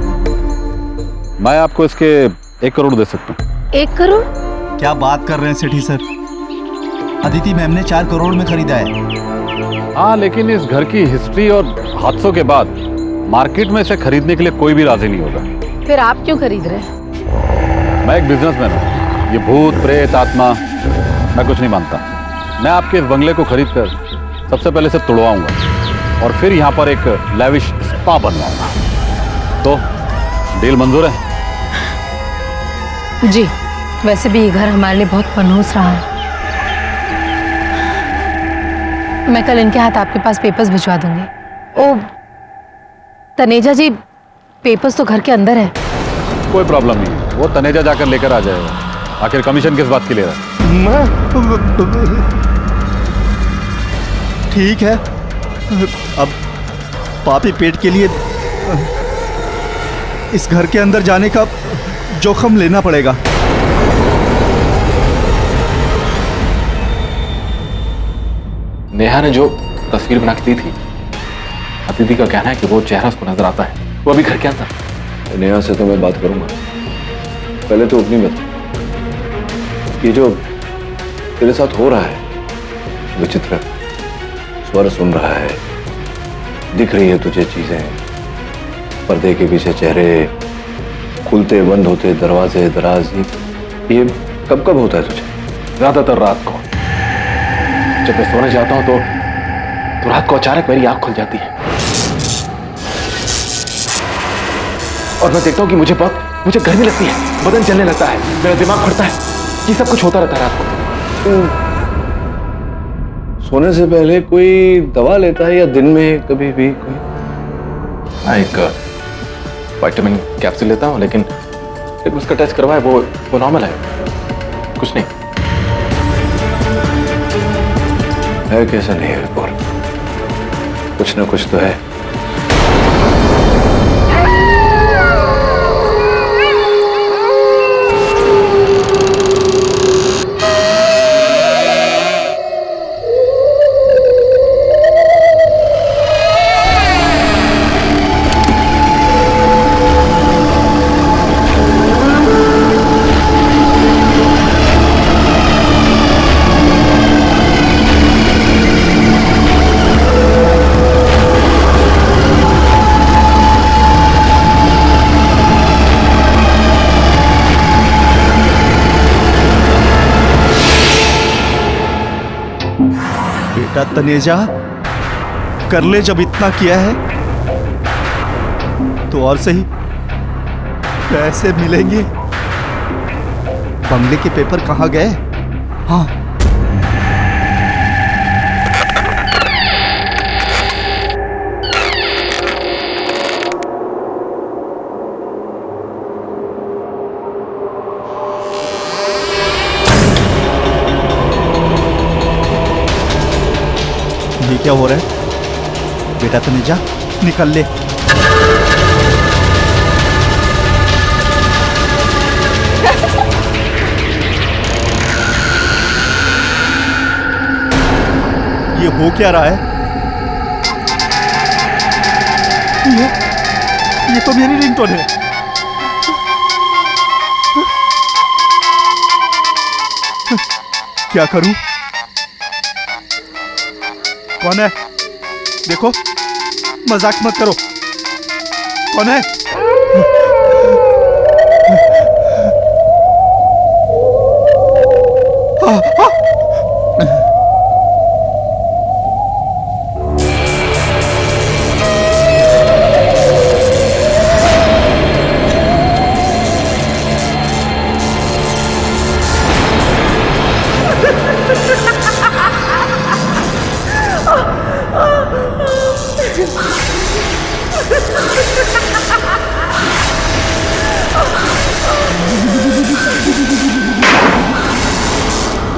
मैं आपको इसके 1 करोड़ दे सकता हूँ। 1 करोड़? क्या बात कर रहे हैं सेठी सर, अदिति मैम ने 4 करोड़ में खरीदा है। हाँ, लेकिन इस घर की हिस्ट्री और हादसों के बाद मार्केट में इसे खरीदने के लिए कोई भी राजी नहीं होगा। फिर आप क्यों खरीद रहे हैं? मैं एक बिजनेसमैन हूँ। ये भूत प्रेत आत्मा मैं कुछ नहीं मानता। मैं आपके इस बंगले को खरीद कर सबसे पहले इसे तोड़वाऊंगा और फिर यहाँ पर एक लैविश स्पा बनवाऊंगा। तो डील मंजूर है? जी, वैसे भी ये घर हमारे लिए बहुत मनहूस रहा है। मैं कल इनके हाथ आपके पास पेपर्स भिजवा दूंगी। ओ तनेजा जी, पेपर्स तो घर के अंदर है। कोई प्रॉब्लम नहीं, वो तनेजा जाकर लेकर आ जाएगा। आखिर कमीशन किस बात के लिए रहा? ठीक है, अब पापी पेट के लिए इस घर के अंदर जाने का जोखम लेना पड़ेगा। नेहा ने जो तस्वीर बना के दी थी, अदिति का कहना है कि वो चेहरा उसको नजर आता है, वो अभी घर के अंदर। नेहा से तो मैं बात करूंगा, पहले तो अपनी बता, ये जो तेरे साथ हो रहा है विचित्र, स्वर सुन रहा है, दिख रही है तुझे चीजें, पर्दे के पीछे चेहरे, खुलते बंद होते दरवाजे दराज, ये कब कब होता है तुझे? ज्यादातर रात को जब मैं सोने जाता हूं तो रात को अचानक मेरी आंख खुल जाती है और मैं देखता हूं कि मुझे गर्मी लगती है, बदन जलने लगता है, मेरा दिमाग फटता है। ये सब कुछ होता रहता है रात को। सोने से पहले कोई दवा लेता है या दिन में कभी भी कोई? हाँ, एक विटामिन कैप्सूल लेता हूं, लेकिन उसका टेस्ट करवाया, वो नॉर्मल है, कुछ नहीं है। कैसा नहीं है और कुछ ना कुछ तो है। बेटा तनेजा, कर ले, जब इतना किया है तो और सही पैसे मिलेंगे। बंगले के पेपर कहाँ गए? हाँ, ये क्या हो रहा है? बेटा तनेजा, निकल ले। ये हो क्या रहा है? ये तो मेरी रिंगटोन है। क्या करूं? कौन है? देखो, मजाक मत करो। कौन है?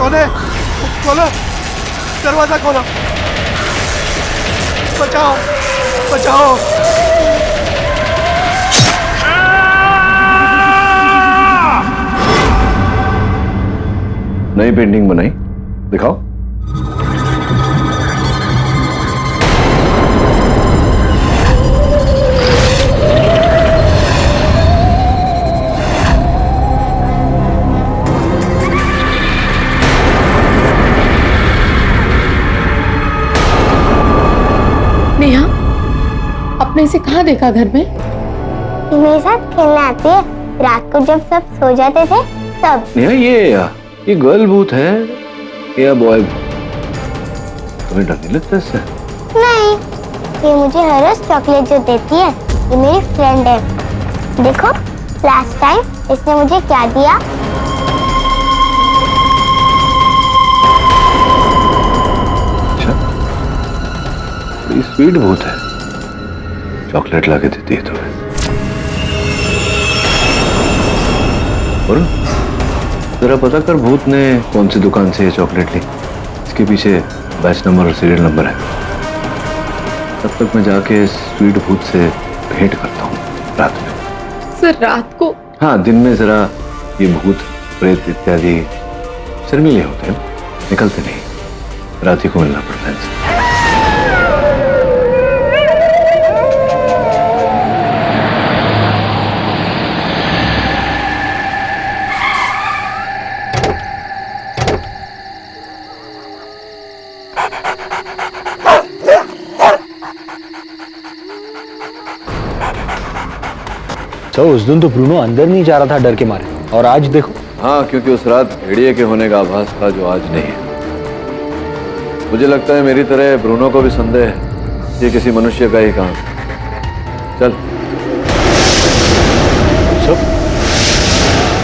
कौन है? खोलो, दरवाजा खोलो। बचाओ, बचाओ। नई पेंटिंग बनाई, दिखाओ। नेहा, आपने इसे कहाँ देखा घर में? ये मेरे साथ खेलने आती है, रात को जब सब सो जाते थे तब। नेहा, ये गर्ल भूत है या बॉय भूत? तुम्हें डर नहीं लगता इससे? नहीं, ये मुझे हर रोज चॉकलेट जो देती है, ये मेरी फ्रेंड है। देखो, लास्ट टाइम इसने मुझे क्या दिया? बड़ी स्वीट भूत है, चॉकलेट लाके देती है तुम्हें। और जरा पता कर भूत ने कौन सी दुकान से ये चॉकलेट ली। इसके पीछे बैच नंबर और सीरियल नंबर है। तब तक मैं जाके स्वीट भूत से भेंट करता हूँ रात में। सर, रात को? हाँ, दिन में जरा ये भूत प्रेत इत्यादि शर्मीले होते हैं, निकलते नहीं। रात ही को मिलना पड़ता है इनसे। तो उस दिन तो ब्रूनो अंदर नहीं जा रहा था डर के मारे, और आज देखो। हाँ, क्योंकि उस रात भेड़िए के होने का आभास था जो आज नहीं है। मुझे लगता है मेरी तरह ब्रूनो को भी संदेह है ये किसी मनुष्य का ही काम। चल।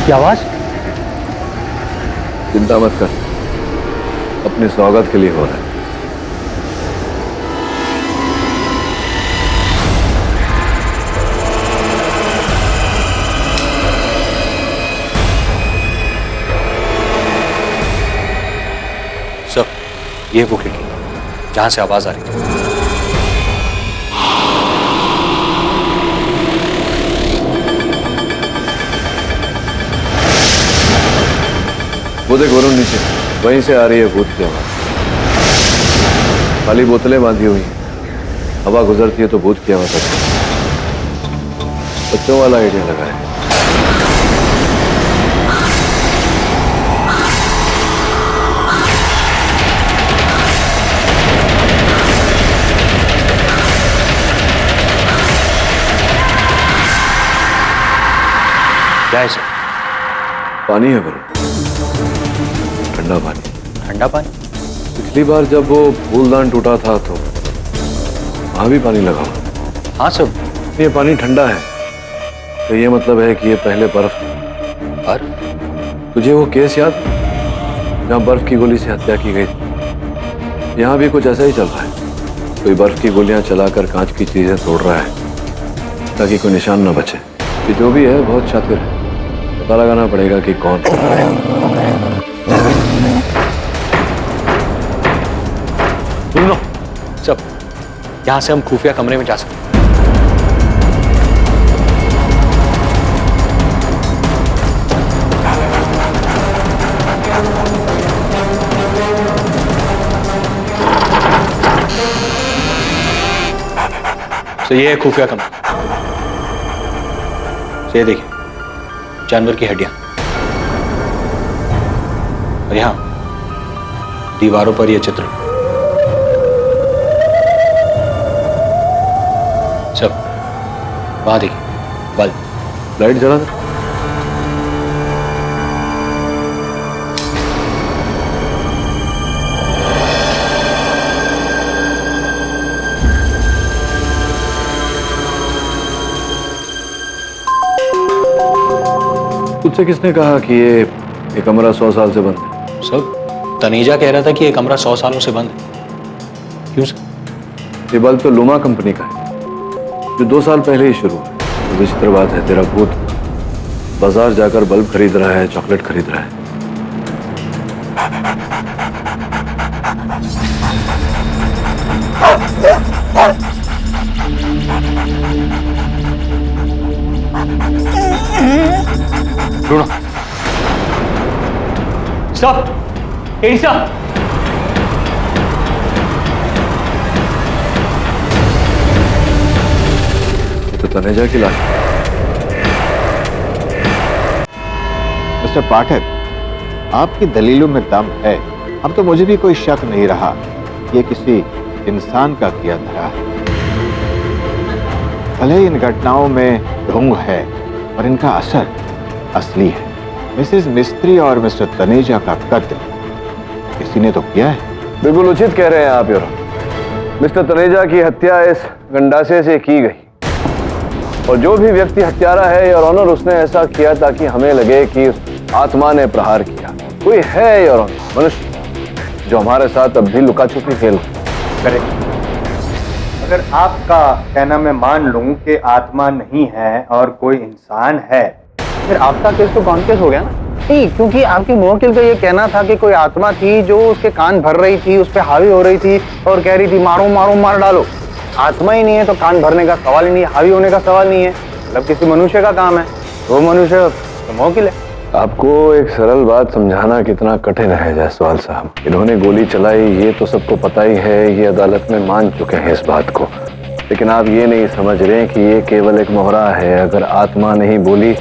क्या आवाज? चिंता मत कर, अपने स्वागत के लिए हो रहा है। ये वो खिड़की जहां से आवाज आ रही थी। वो देख वरुण नीचे, वहीं से आ रही है भूत की आवाज। खाली बोतलें बांधी हुई हैं, हवा गुजरती है तो भूत की आवाज आती है। बच्चों वाला आइडिया लगा है। क्या है सर? पानी है वरुण, ठंडा पानी। ठंडा पानी? पिछली बार जब वो फूलदान टूटा था तो वहां भी पानी लगा। हाँ सब। ये पानी ठंडा है तो ये मतलब है कि ये पहले बर्फ था। और तुझे वो केस याद जहां बर्फ की गोली से हत्या की गई थी? यहाँ भी कुछ ऐसा ही चल रहा है। कोई बर्फ की गोलियां चलाकर कांच की चीजें तोड़ रहा है ताकि कोई निशान न बचे। ये जो भी है बहुत शातिर है, पता लगाना पड़ेगा कि कौन। सुनो सब, यहां से हम खुफिया कमरे में जा सकते हैं। तो ये है खुफिया कमरा। ये देखिए जानवर की हड्डियां, और यहां दीवारों पर ये चित्र। सब वहां देखिए बल्ब, लाइट जला दे। तुझसे किसने कहा कि ये कमरा 100 साल से बंद है? सब तनीजा कह रहा था कि ये कमरा 100 सालों से बंद है। क्यों सर? ये बल्ब तो लुमा कंपनी का है जो 2 साल पहले ही शुरू हुआ। तो विचित्र बात है, तेरा भूत बाजार जाकर बल्ब खरीद रहा है, चॉकलेट खरीद रहा है। Bruno stop, Eddie stop. ये तो तनेजा की लाश। मिस्टर पाठक, आपकी दलीलों में दम है। अब तो मुझे भी कोई शक नहीं रहा ये किसी इंसान का किया धरा है। भले इन घटनाओं में ढोंग है और इनका असर असली है। मिसेस मिस्त्री और मिस्टर तनेजा का कत्ल किसी ने तो किया है। बिल्कुल उचित कह रहे हैं आप योर। मिस्टर तनेजा की हत्या इस गंडासे से की गई और जो भी व्यक्ति हत्यारा है योर ऑनर, उसने ऐसा किया ताकि हमें लगे कि आत्मा ने प्रहार किया। कोई है योर ऑनर, मनुष्य जो हमारे साथ अब भी लुका छुपी खेल। करेक्ट। अगर आपका कहना मैं मान लूं कि आत्मा नहीं है और कोई इंसान है, फिर आपका केस तो कौन केस हो गया ना? नहीं, क्योंकि आपके मुवक्किल का ये कहना था कि कोई आत्मा थी जो उसके कान भर रही थी, उस पर हावी हो रही थी और कह रही थी मारो मारो मार डालो। आत्मा ही नहीं है तो कान भरने का सवाल ही नहीं है, हावी होने का सवाल नहीं है। मतलब किसी मनुष्य का काम है, वो मनुष्य तो मुवक्किल है। आपको एक सरल बात समझाना कितना कठिन है जायसवाल साहब। इन्होंने गोली चलाई ये तो सबको पता ही है, ये अदालत में मान चुके हैं इस बात को। लेकिन आप ये नहीं समझ रहे कि ये केवल एक मोहरा है। अगर आत्मा नहीं बोली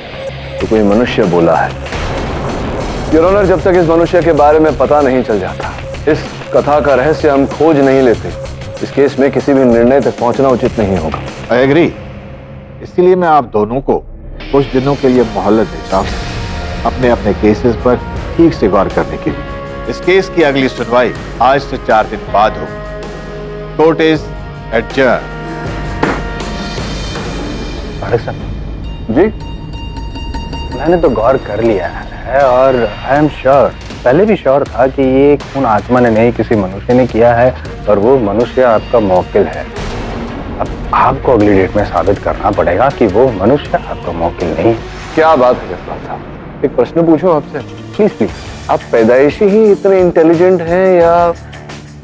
तो कोई मनुष्य बोला है। योर ऑनर, जब तक इस मनुष्य के बारे में पता नहीं चल जाता, इस कथा का रहस्य हम खोज नहीं लेते, इस केस में किसी भी निर्णय तक पहुंचना उचित नहीं होगा। I agree. इसीलिए मैं आप दोनों को कुछ दिनों के लिए मोहलत देता हूँ अपने अपने केसेस पर ठीक से गौर करने के लिए। इस केस की अगली सुनवाई आज से 4 दिन बाद होगी। Court is adjourn. जी, मैंने तो गौर कर लिया है और आई एम श्योर, पहले भी श्योर था कि ये खून आत्मा ने नहीं किसी मनुष्य ने किया है और वो मनुष्य आपका मुवक्किल है। अब आपको अगली डेट में साबित करना पड़ेगा कि वो मनुष्य आपका मुवक्किल नहीं है। क्या बात है जसपाल साहब, एक प्रश्न पूछूं आपसे? Please please. आप पैदाइशी ही इतने इंटेलिजेंट हैं या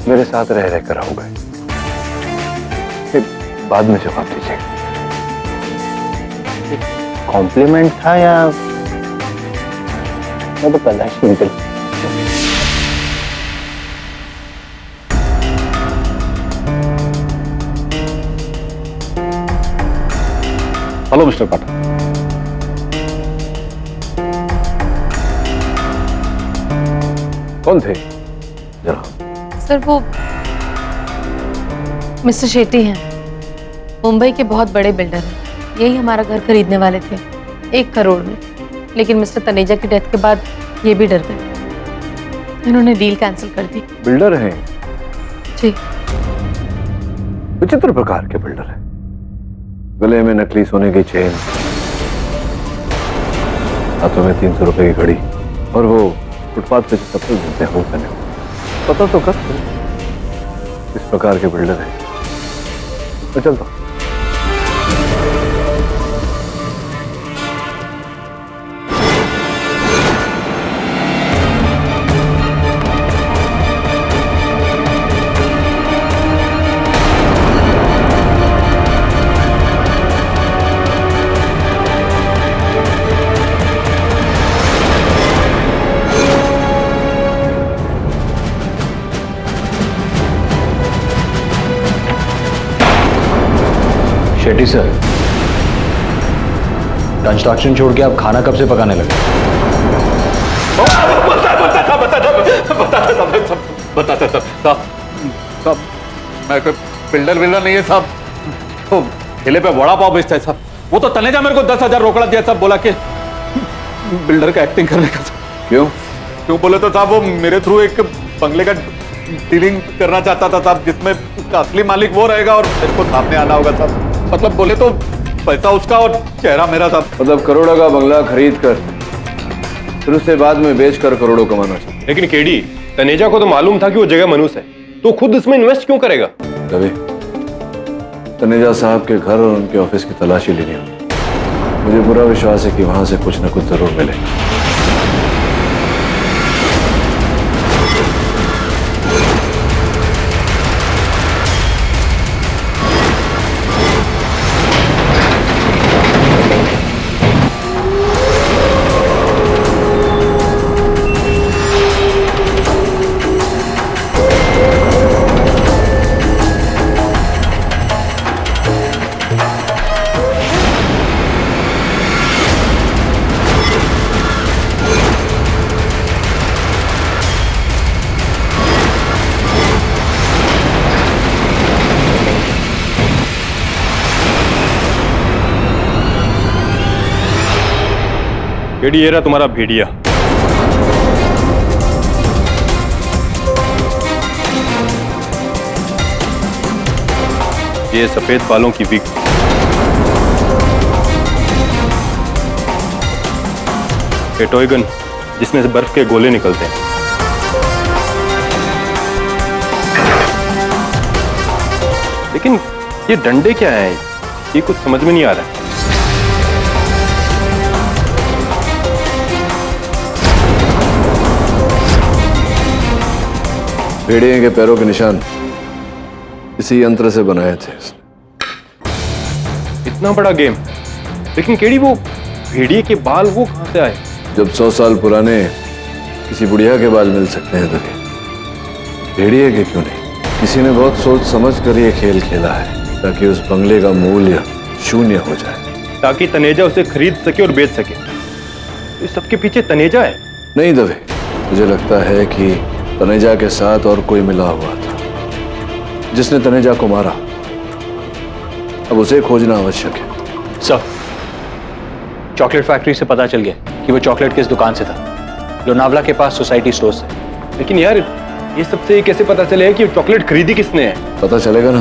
मेरे साथ रह रहकर हो गए? बाद में जवाब दीजिएगा। कॉम्प्लीमेंट था या मैं तो पैदाइशी इंटेलिजेंट। हेलो मिस्टर पाठक। कौन थे जरा? सर वो मिस्टर शेट्टी हैं, मुंबई के बहुत बड़े बिल्डर हैं। यही हमारा घर खरीदने वाले थे 1 करोड़ में, लेकिन मिस्टर तनेजा की डेथ के बाद ये भी डर गए। इन्होंने डील कैंसिल कर दी। बिल्डर हैं? जी। विचित्र प्रकार के बिल्डर हैं। गले में नकली सोने की चेन, हाथों में 300 रुपए की घड़ी, और वो फुटपाथ पे चप्पल मिलते हैं वो पहने हुए। पता तो कर इस प्रकार के बिल्डर हैं। मैं चलता हूं। शेट्टी सर, कंस्ट्रक्शन छोड़ के आप खाना कब से पकाने लगे? बताता साहब, मैं कोई बिल्डर नहीं है साहब। तो ठेले पे वड़ा पाव बेचता है साहब। वो तो तनेजा मेरे को 10,000 रोकड़ा दिया साहब, बोला कि बिल्डर का एक्टिंग करने का। क्यों बोले तो साहब वो मेरे थ्रू एक बंगले का डीलिंग करना चाहता था साहब, जिसमें उसका असली मालिक वो रहेगा और मेरे को सामने आना होगा साहब। मतलब बोले तो पैसा उसका और चेहरा मेरा था। मतलब करोड़ों का बंगला खरीद कर फिर उससे बाद में बेचकर करोड़ों कमाना चाहिए। लेकिन केडी, तनेजा को तो मालूम था कि वो जगह मनुष्य है, तो खुद इसमें इन्वेस्ट क्यों करेगा? रवि, तनेजा साहब के घर और उनके ऑफिस की तलाशी लेनी होगी। मुझे पूरा विश्वास है कि वहां से कुछ न कुछ जरूर मिले। केडी, ये रहा तुम्हारा भेड़िया। ये सफेद बालों की विग। ये टॉय गन जिसमें से बर्फ के गोले निकलते हैं। लेकिन ये डंडे क्या हैं? ये कुछ समझ में नहीं आ रहा है। भेड़िए के पैरों के निशान इसी यंत्र से बनाए थे। इतना बड़ा गेम, लेकिन केडी वो भेड़िए के बाल वो कहां से आए? जब 100 साल पुराने किसी बुढ़िया के बाल मिल सकते हैं तो भेड़िए के क्यों नहीं? किसी ने बहुत सोच समझ कर ये खेल खेला है ताकि उस बंगले का मूल्य शून्य हो जाए, ताकि तनेजा उसे खरीद सके और बेच सके। इस सबके पीछे तनेजा है? नहीं दवे, मुझे लगता है कि तनेजा के साथ और कोई मिला हुआ था जिसने तनेजा को मारा। अब उसे खोजना आवश्यक है। सर, चॉकलेट फैक्ट्री से पता चल गया कि वो चॉकलेट किस दुकान से था। लोनावला के पास सोसाइटी स्टोर से। लेकिन यार, ये सबसे कैसे पता चले कि चॉकलेट खरीदी किसने है? पता चलेगा ना।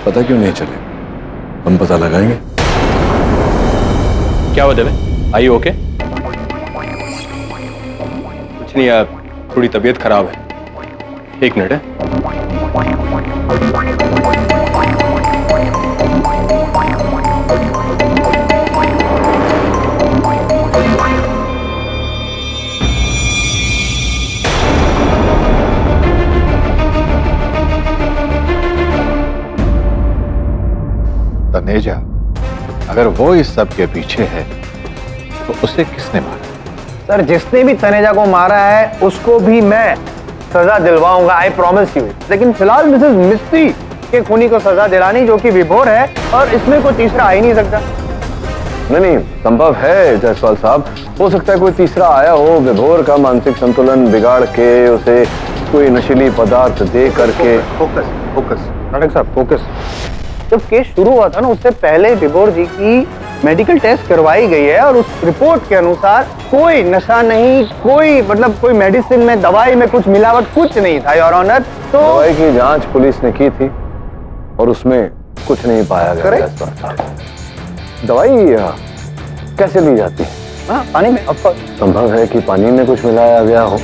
पता क्यों नहीं चलेगा? हम पता लगाएंगे। क्या हुआ देवे? Are you okay? कुछ नहीं यार, थोड़ी तबीयत खराब है। एक मिनट है। तनेजा, अगर वो इस सब के पीछे है तो उसे किसने मारा? सर, जिसने भी तनेजा को मारा है उसको भी मैं सजा दिलवाऊंगा, आई प्रॉमिस यू। लेकिन फिलहाल मिसेस मिस्त्री के खूनी को सजा दिलानी, जो कि विभोर है, और इसमें कोई तीसरा आ ही नहीं सकता। नहीं, संभव है जायसवाल साहब। हो सकता है कोई तीसरा आया हो, विभोर का मानसिक संतुलन बिगाड़ के उसे कोई नशीली पदार्थ दे करके। फोकस नाटक साहब, फोकस। जब केस शुरू हुआ था ना, उससे पहले विभोर जी की मेडिकल टेस्ट करवाई गई है और उस रिपोर्ट के अनुसार कोई नशा नहीं, कोई मतलब कोई मेडिसिन में, दवाई में कुछ मिलावट कुछ नहीं था योर ऑनर। तो दवाई की जांच पुलिस ने की थी और उसमें कुछ नहीं पाया गया। दवाई कैसे ली जाती है? हाँ, पानी में। संभव है कि पानी में कुछ मिलाया गया हो,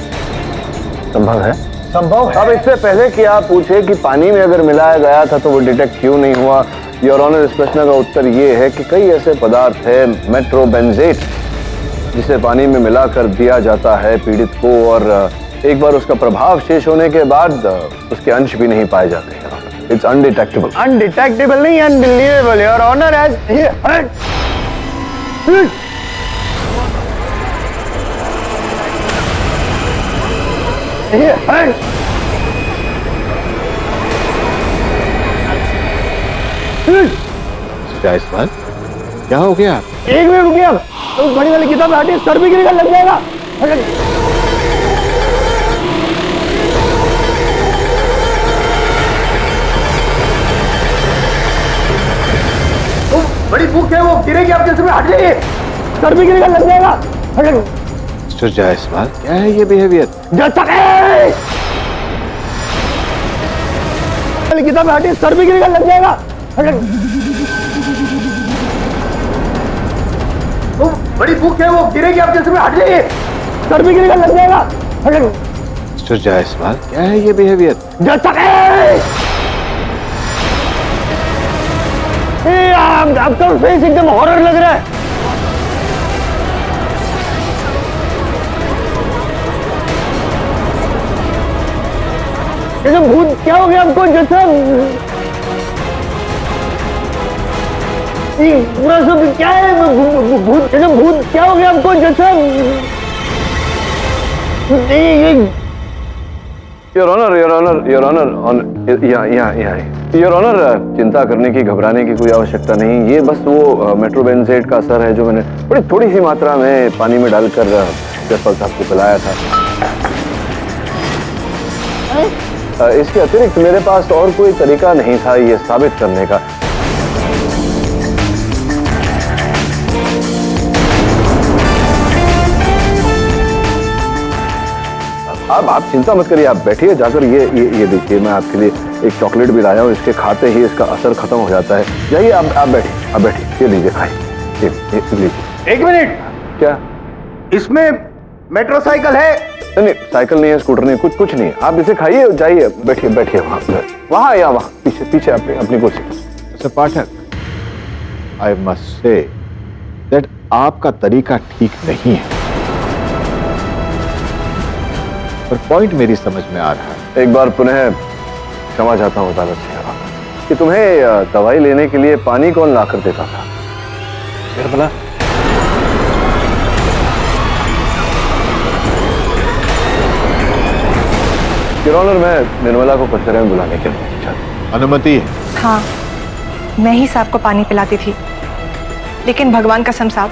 संभव है। संभव है। अब इससे पहले कि आप पूछे कि पानी में अगर मिलाया गया था तो वो डिटेक्ट क्यों नहीं हुआ, योर ऑनर, इस प्रश्न का उत्तर ये है कि कई ऐसे पदार्थ है मेट्रोबेंजेट जिसे पानी में मिलाकर दिया जाता है पीड़ित को, और एक बार उसका प्रभाव शेष होने के बाद उसके अंश भी नहीं पाए जाते। It's undetectable. अनडिटेक्टेबल नहीं, अनबिलीवेबल योर ऑनर। एज जायसवाल, क्या हो गया? एक मिनट रुकिए आप, तो बड़ी वाली किताब हटे, सर भी गिरेगा, लग जाएगा। बड़ी बुक है वो, गिरेगी आपके सर में, हट जाइए, सर भी गिरेगा, लग जाएगा। मिस्टर जायसवाल, क्या है ये बिहेवियर? किताब हटे, सर भी गिरेगा, लग जाएगा। बड़ी बुक है वो, गिरेगी आपके सर में, हट जाइए, सर भी गिरेगा, लग जाएगा। मिस्टर जायसवाल, क्या है ये बिहेवियर? आपका फेस एकदम हॉरर लग रहा है। ये जो भूत, क्या हो गया आपको? जैसा पूरा सब क्या है? भूत, ये जो भूत, क्या हो गया आपको? जैसा your honour, your honour, your honour, your honour, चिंता करने की, घबराने की कोई आवश्यकता नहीं। ये बस वो मेट्रोबेंजेट का असर है जो मैंने बड़ी थोड़ी सी मात्रा में पानी में डालकर जसपाल साहब को पिलाया था। इसके अतिरिक्त मेरे पास और कोई तरीका नहीं था ये साबित करने का। अब आप चिंता मत करिए, आप बैठिए, जाकर ये देखिए, मैं आपके लिए एक चॉकलेट भी लाया हूँ, इसके खाते ही इसका असर खत्म हो जाता है। जाइए, आप बैठिए, ये लीजिए, खाइए, ये लीजिए। एक मिनट, क्या इसमें मेट्रोसाइकिल है? नहीं, साइकिल नहीं है, स्कूटर नहीं, कुछ नहीं है। आप इसे खाइए, जाइए, बैठिए वहाँ या वहाँ पीछे अपनी कुर्सी। Mister Pathak, I must say that आपका तरीका ठीक नहीं है, पर पॉइंट मेरी समझ में आ रहा है। एक बार पुनः क्षमा चाहता हूँ अदालत से कि तुम्हें दवाई लेने के लिए पानी कौन लाकर देता था? निर्मला, योर ऑनर, मैं निर्मला को कचहरी में बुलाने के लिए चाहता। अनुमति? हाँ, मैं ही साहब को पानी पिलाती थी, लेकिन भगवान कसम साहब,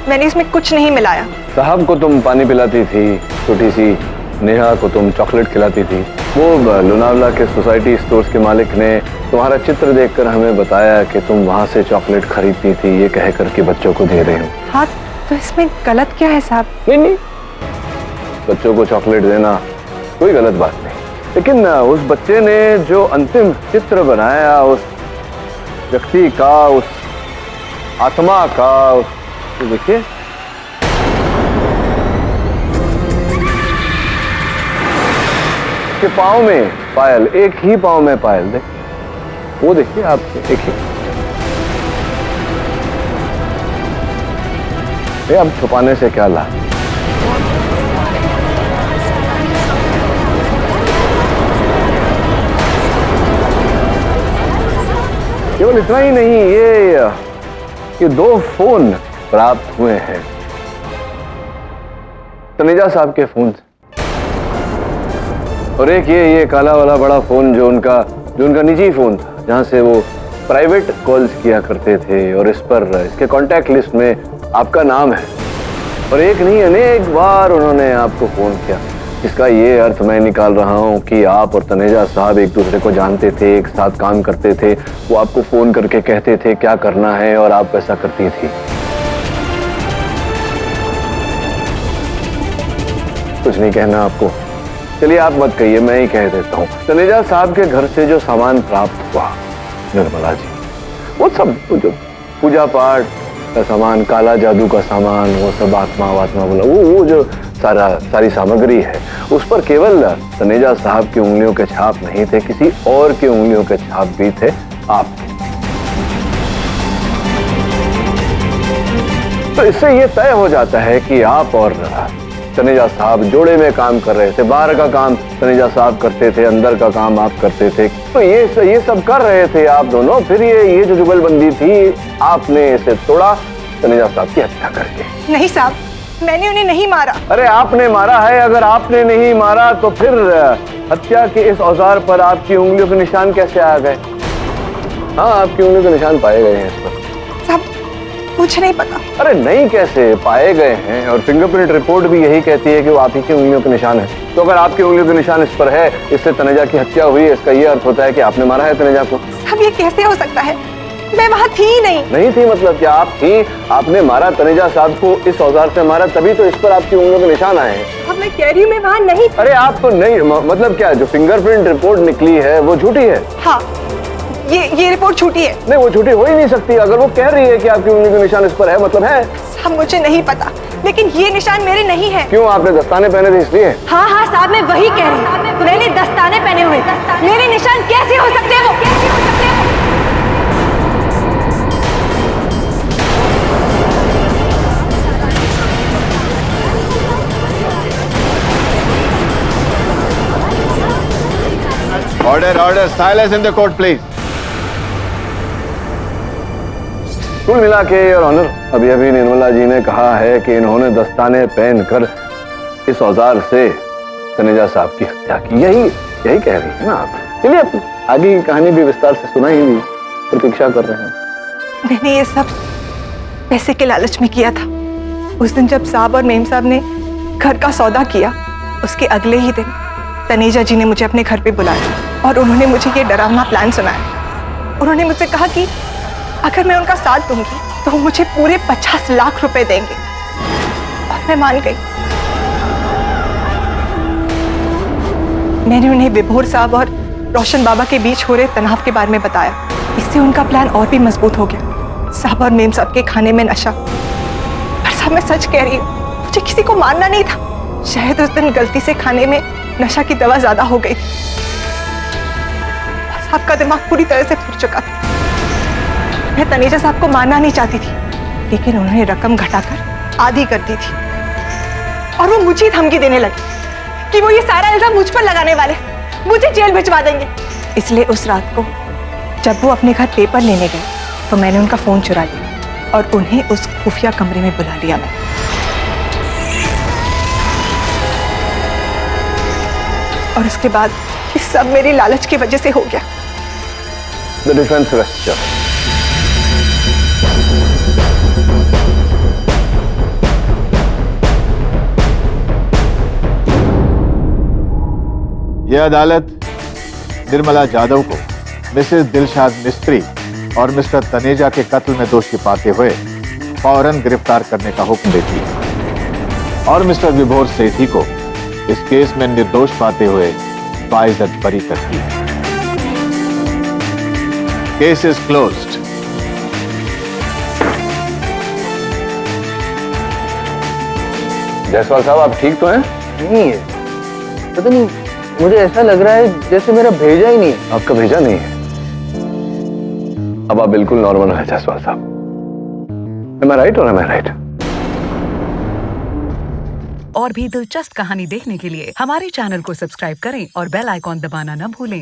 मैंने इसमें कुछ नहीं मिलाया। साहब को तुम पानी पिलाती थी, छोटी सी नेहा को तुम चॉकलेट खिलाती थी। वो लोनावला के सोसाइटी स्टोर्स के मालिक ने तुम्हारा चित्र देखकर हमें बताया कि तुम वहां से चॉकलेट खरीदती थी, ये कह कर के बच्चों को दे रहे हो। हाँ, तो इसमें गलत क्या है साहब? नहीं, बच्चों को चॉकलेट देना कोई गलत बात नहीं, लेकिन उस बच्चे ने जो अंतिम चित्र बनाया उस व्यक्ति का, उस आत्मा का, तो देखिए, के पाँव में पायल, एक ही पाँव में पायल, देख वो देखिए आप, एक ही। अब छुपाने से क्या लाभ? केवल इतना ही नहीं, ये 2 फोन प्राप्त हुए हैं तनेजा साहब के फोन से, और एक ये काला वाला बड़ा फोन जो उनका निजी फोन था, जहां से वो प्राइवेट कॉल्स किया करते थे, और इस पर इसके कांटेक्ट लिस्ट में आपका नाम है, और एक नहीं अनेक बार उन्होंने आपको फोन किया। इसका ये अर्थ मैं निकाल रहा हूँ कि आप और तनेजा साहब एक दूसरे को जानते थे, एक साथ काम करते थे, वो आपको फोन करके कहते थे क्या करना है और आप वैसा करती थी। कुछ नहीं कहना आपको? चलिए आप मत कहिए, मैं ही कह देता हूँ। तनेजा साहब के घर से जो सामान प्राप्त हुआ निर्मला जी, वो सब जो पूजा पाठ का सामान, काला जादू का सामान, वो सब आत्मा बोला, वो जो सारी सामग्री है, उस पर केवल तनेजा साहब की उंगलियों के छाप नहीं थे, किसी और की उंगलियों के छाप भी थे आपके। तो इससे ये तय हो जाता है कि आप और तनेजा साहब जोड़े में काम कर रहे थे। बाहर का काम तनेजा साहब करते थे, अंदर का काम आप करते थे। तो ये सब कर रहे थे आप दोनों। फिर ये जो जुगलबंदी थी, आपने इसे तोड़ा तनेजा साहब की हत्या करके। नहीं साहब, मैंने उन्हें नहीं मारा। अरे आपने मारा है। अगर आपने नहीं मारा तो फिर हत्या के इस औजार पर आपकी उंगलियों के निशान कैसे आ गए? हाँ, आपकी उंगलियों के निशान पाए गए हैं इस पर। साहब मुझे नहीं पता। अरे नहीं, कैसे पाए गए हैं? और फिंगरप्रिंट रिपोर्ट भी यही कहती है कि वो आप ही की उंगलियों के निशान है। तो अगर आपकी उंगलियों के निशान इस पर है, इससे तनेजा की हत्या हुई है, इसका ये अर्थ होता है कि आपने मारा है तनेजा को। साहब ये कैसे हो सकता है? मैं वहाँ थी ही नहीं। नहीं थी मतलब क्या? आप थी, आपने मारा तनेजा साहब को, इस औजार से मारा, तभी तो इस पर आपकी उंगलियों के निशान आए हैं। अब मैं कह रही हूँ मैं वहाँ नहीं। अरे आप तो नहीं, मतलब क्या जो फिंगरप्रिंट रिपोर्ट निकली है वो झूठी है? हाँ, ये रिपोर्ट झूठी है। नहीं, वो झूठी हो ही नहीं सकती। अगर वो कह रही है कि आपकी उंगली के निशान इस पर है, मतलब है। साहब मुझे नहीं पता, लेकिन ये निशान मेरे नहीं है। क्यों? आपने दस्ताने पहने थे इसलिए? हाँ हाँ साहब, मैं वही कह रही हूँ, मैंने दस्ताने पहने हुए थे। मेरे निशान कैसे हो सकते हैं? वो कैसे हो सकते हैं? Order, silence in the court please. कुल मिला के योर ऑनर, अभी निर्मला जी ने कहा है कि इन्होंने दस्ताने पहनकर इस औजार से तनेजा साहब की हत्या की। यही कह रही है ना आप? चलिए आगे की कहानी भी विस्तार से सुना ही, प्रतीक्षा कर रहे हैं। मैंने ये सब पैसे के लालच में किया था। उस दिन जब साहब और मेम साहब ने घर का सौदा किया, उसके अगले ही दिन तनेजा जी ने मुझे अपने घर पे बुलाया और उन्होंने मुझे ये डरावना प्लान सुनाया। उन्होंने मुझसे कहा कि अगर मैं उनका साथ दूंगी तो वो मुझे पूरे 50 लाख रुपए देंगे, और मैं मान गई। मैंने उन्हें विभोर साहब और रोशन बाबा के बीच हो रहे तनाव के बारे में बताया। इससे उनका प्लान और भी मजबूत हो गया। साहब और मेम साहब के खाने में नशा। पर साहब मैं सच कह रही हूँ, मुझे किसी को मारना नहीं था। शायद उस दिन गलती से खाने में नशा की दवा ज्यादा हो गई। साहब का दिमाग पूरी तरह से फिर चुका था। मैं तनेजा साहब को मारना नहीं चाहती थी, लेकिन उन्होंने रकम घटाकर आधी कर दी थी और वो मुझे धमकी देने लगी कि वो ये सारा इल्जाम मुझ पर लगाने वाले, मुझे जेल भिजवा देंगे। इसलिए उस रात को जब वो अपने घर पेपर लेने गए तो मैंने उनका फोन चुरा लिया और उन्हें उस खुफिया कमरे में बुला लिया। मैं और उसके बाद ये सब मेरी लालच की वजह से हो गया। The defense rests, sir. यह अदालत निर्मला जाधव को मिसेस दिलशाद मिस्त्री और मिस्टर तनेजा के कत्ल में दोषी पाते हुए फौरन गिरफ्तार करने का हुक्म देती है और मिस्टर विभोर सेठी को इस केस में निर्दोष पाते हुए बाइज्जत बरी करती है। Case is closed. जायसवाल साहब, आप ठीक तो हैं? नहीं है, पता नहीं, मुझे ऐसा लग रहा है जैसे मेरा भेजा ही नहीं है। आपका भेजा नहीं है? अब आप बिल्कुल नॉर्मल है जायसवाल साहब। Am I right or am I right? और भी दिलचस्प कहानी देखने के लिए हमारे चैनल को सब्सक्राइब करें और बेल आइकॉन दबाना न भूलें।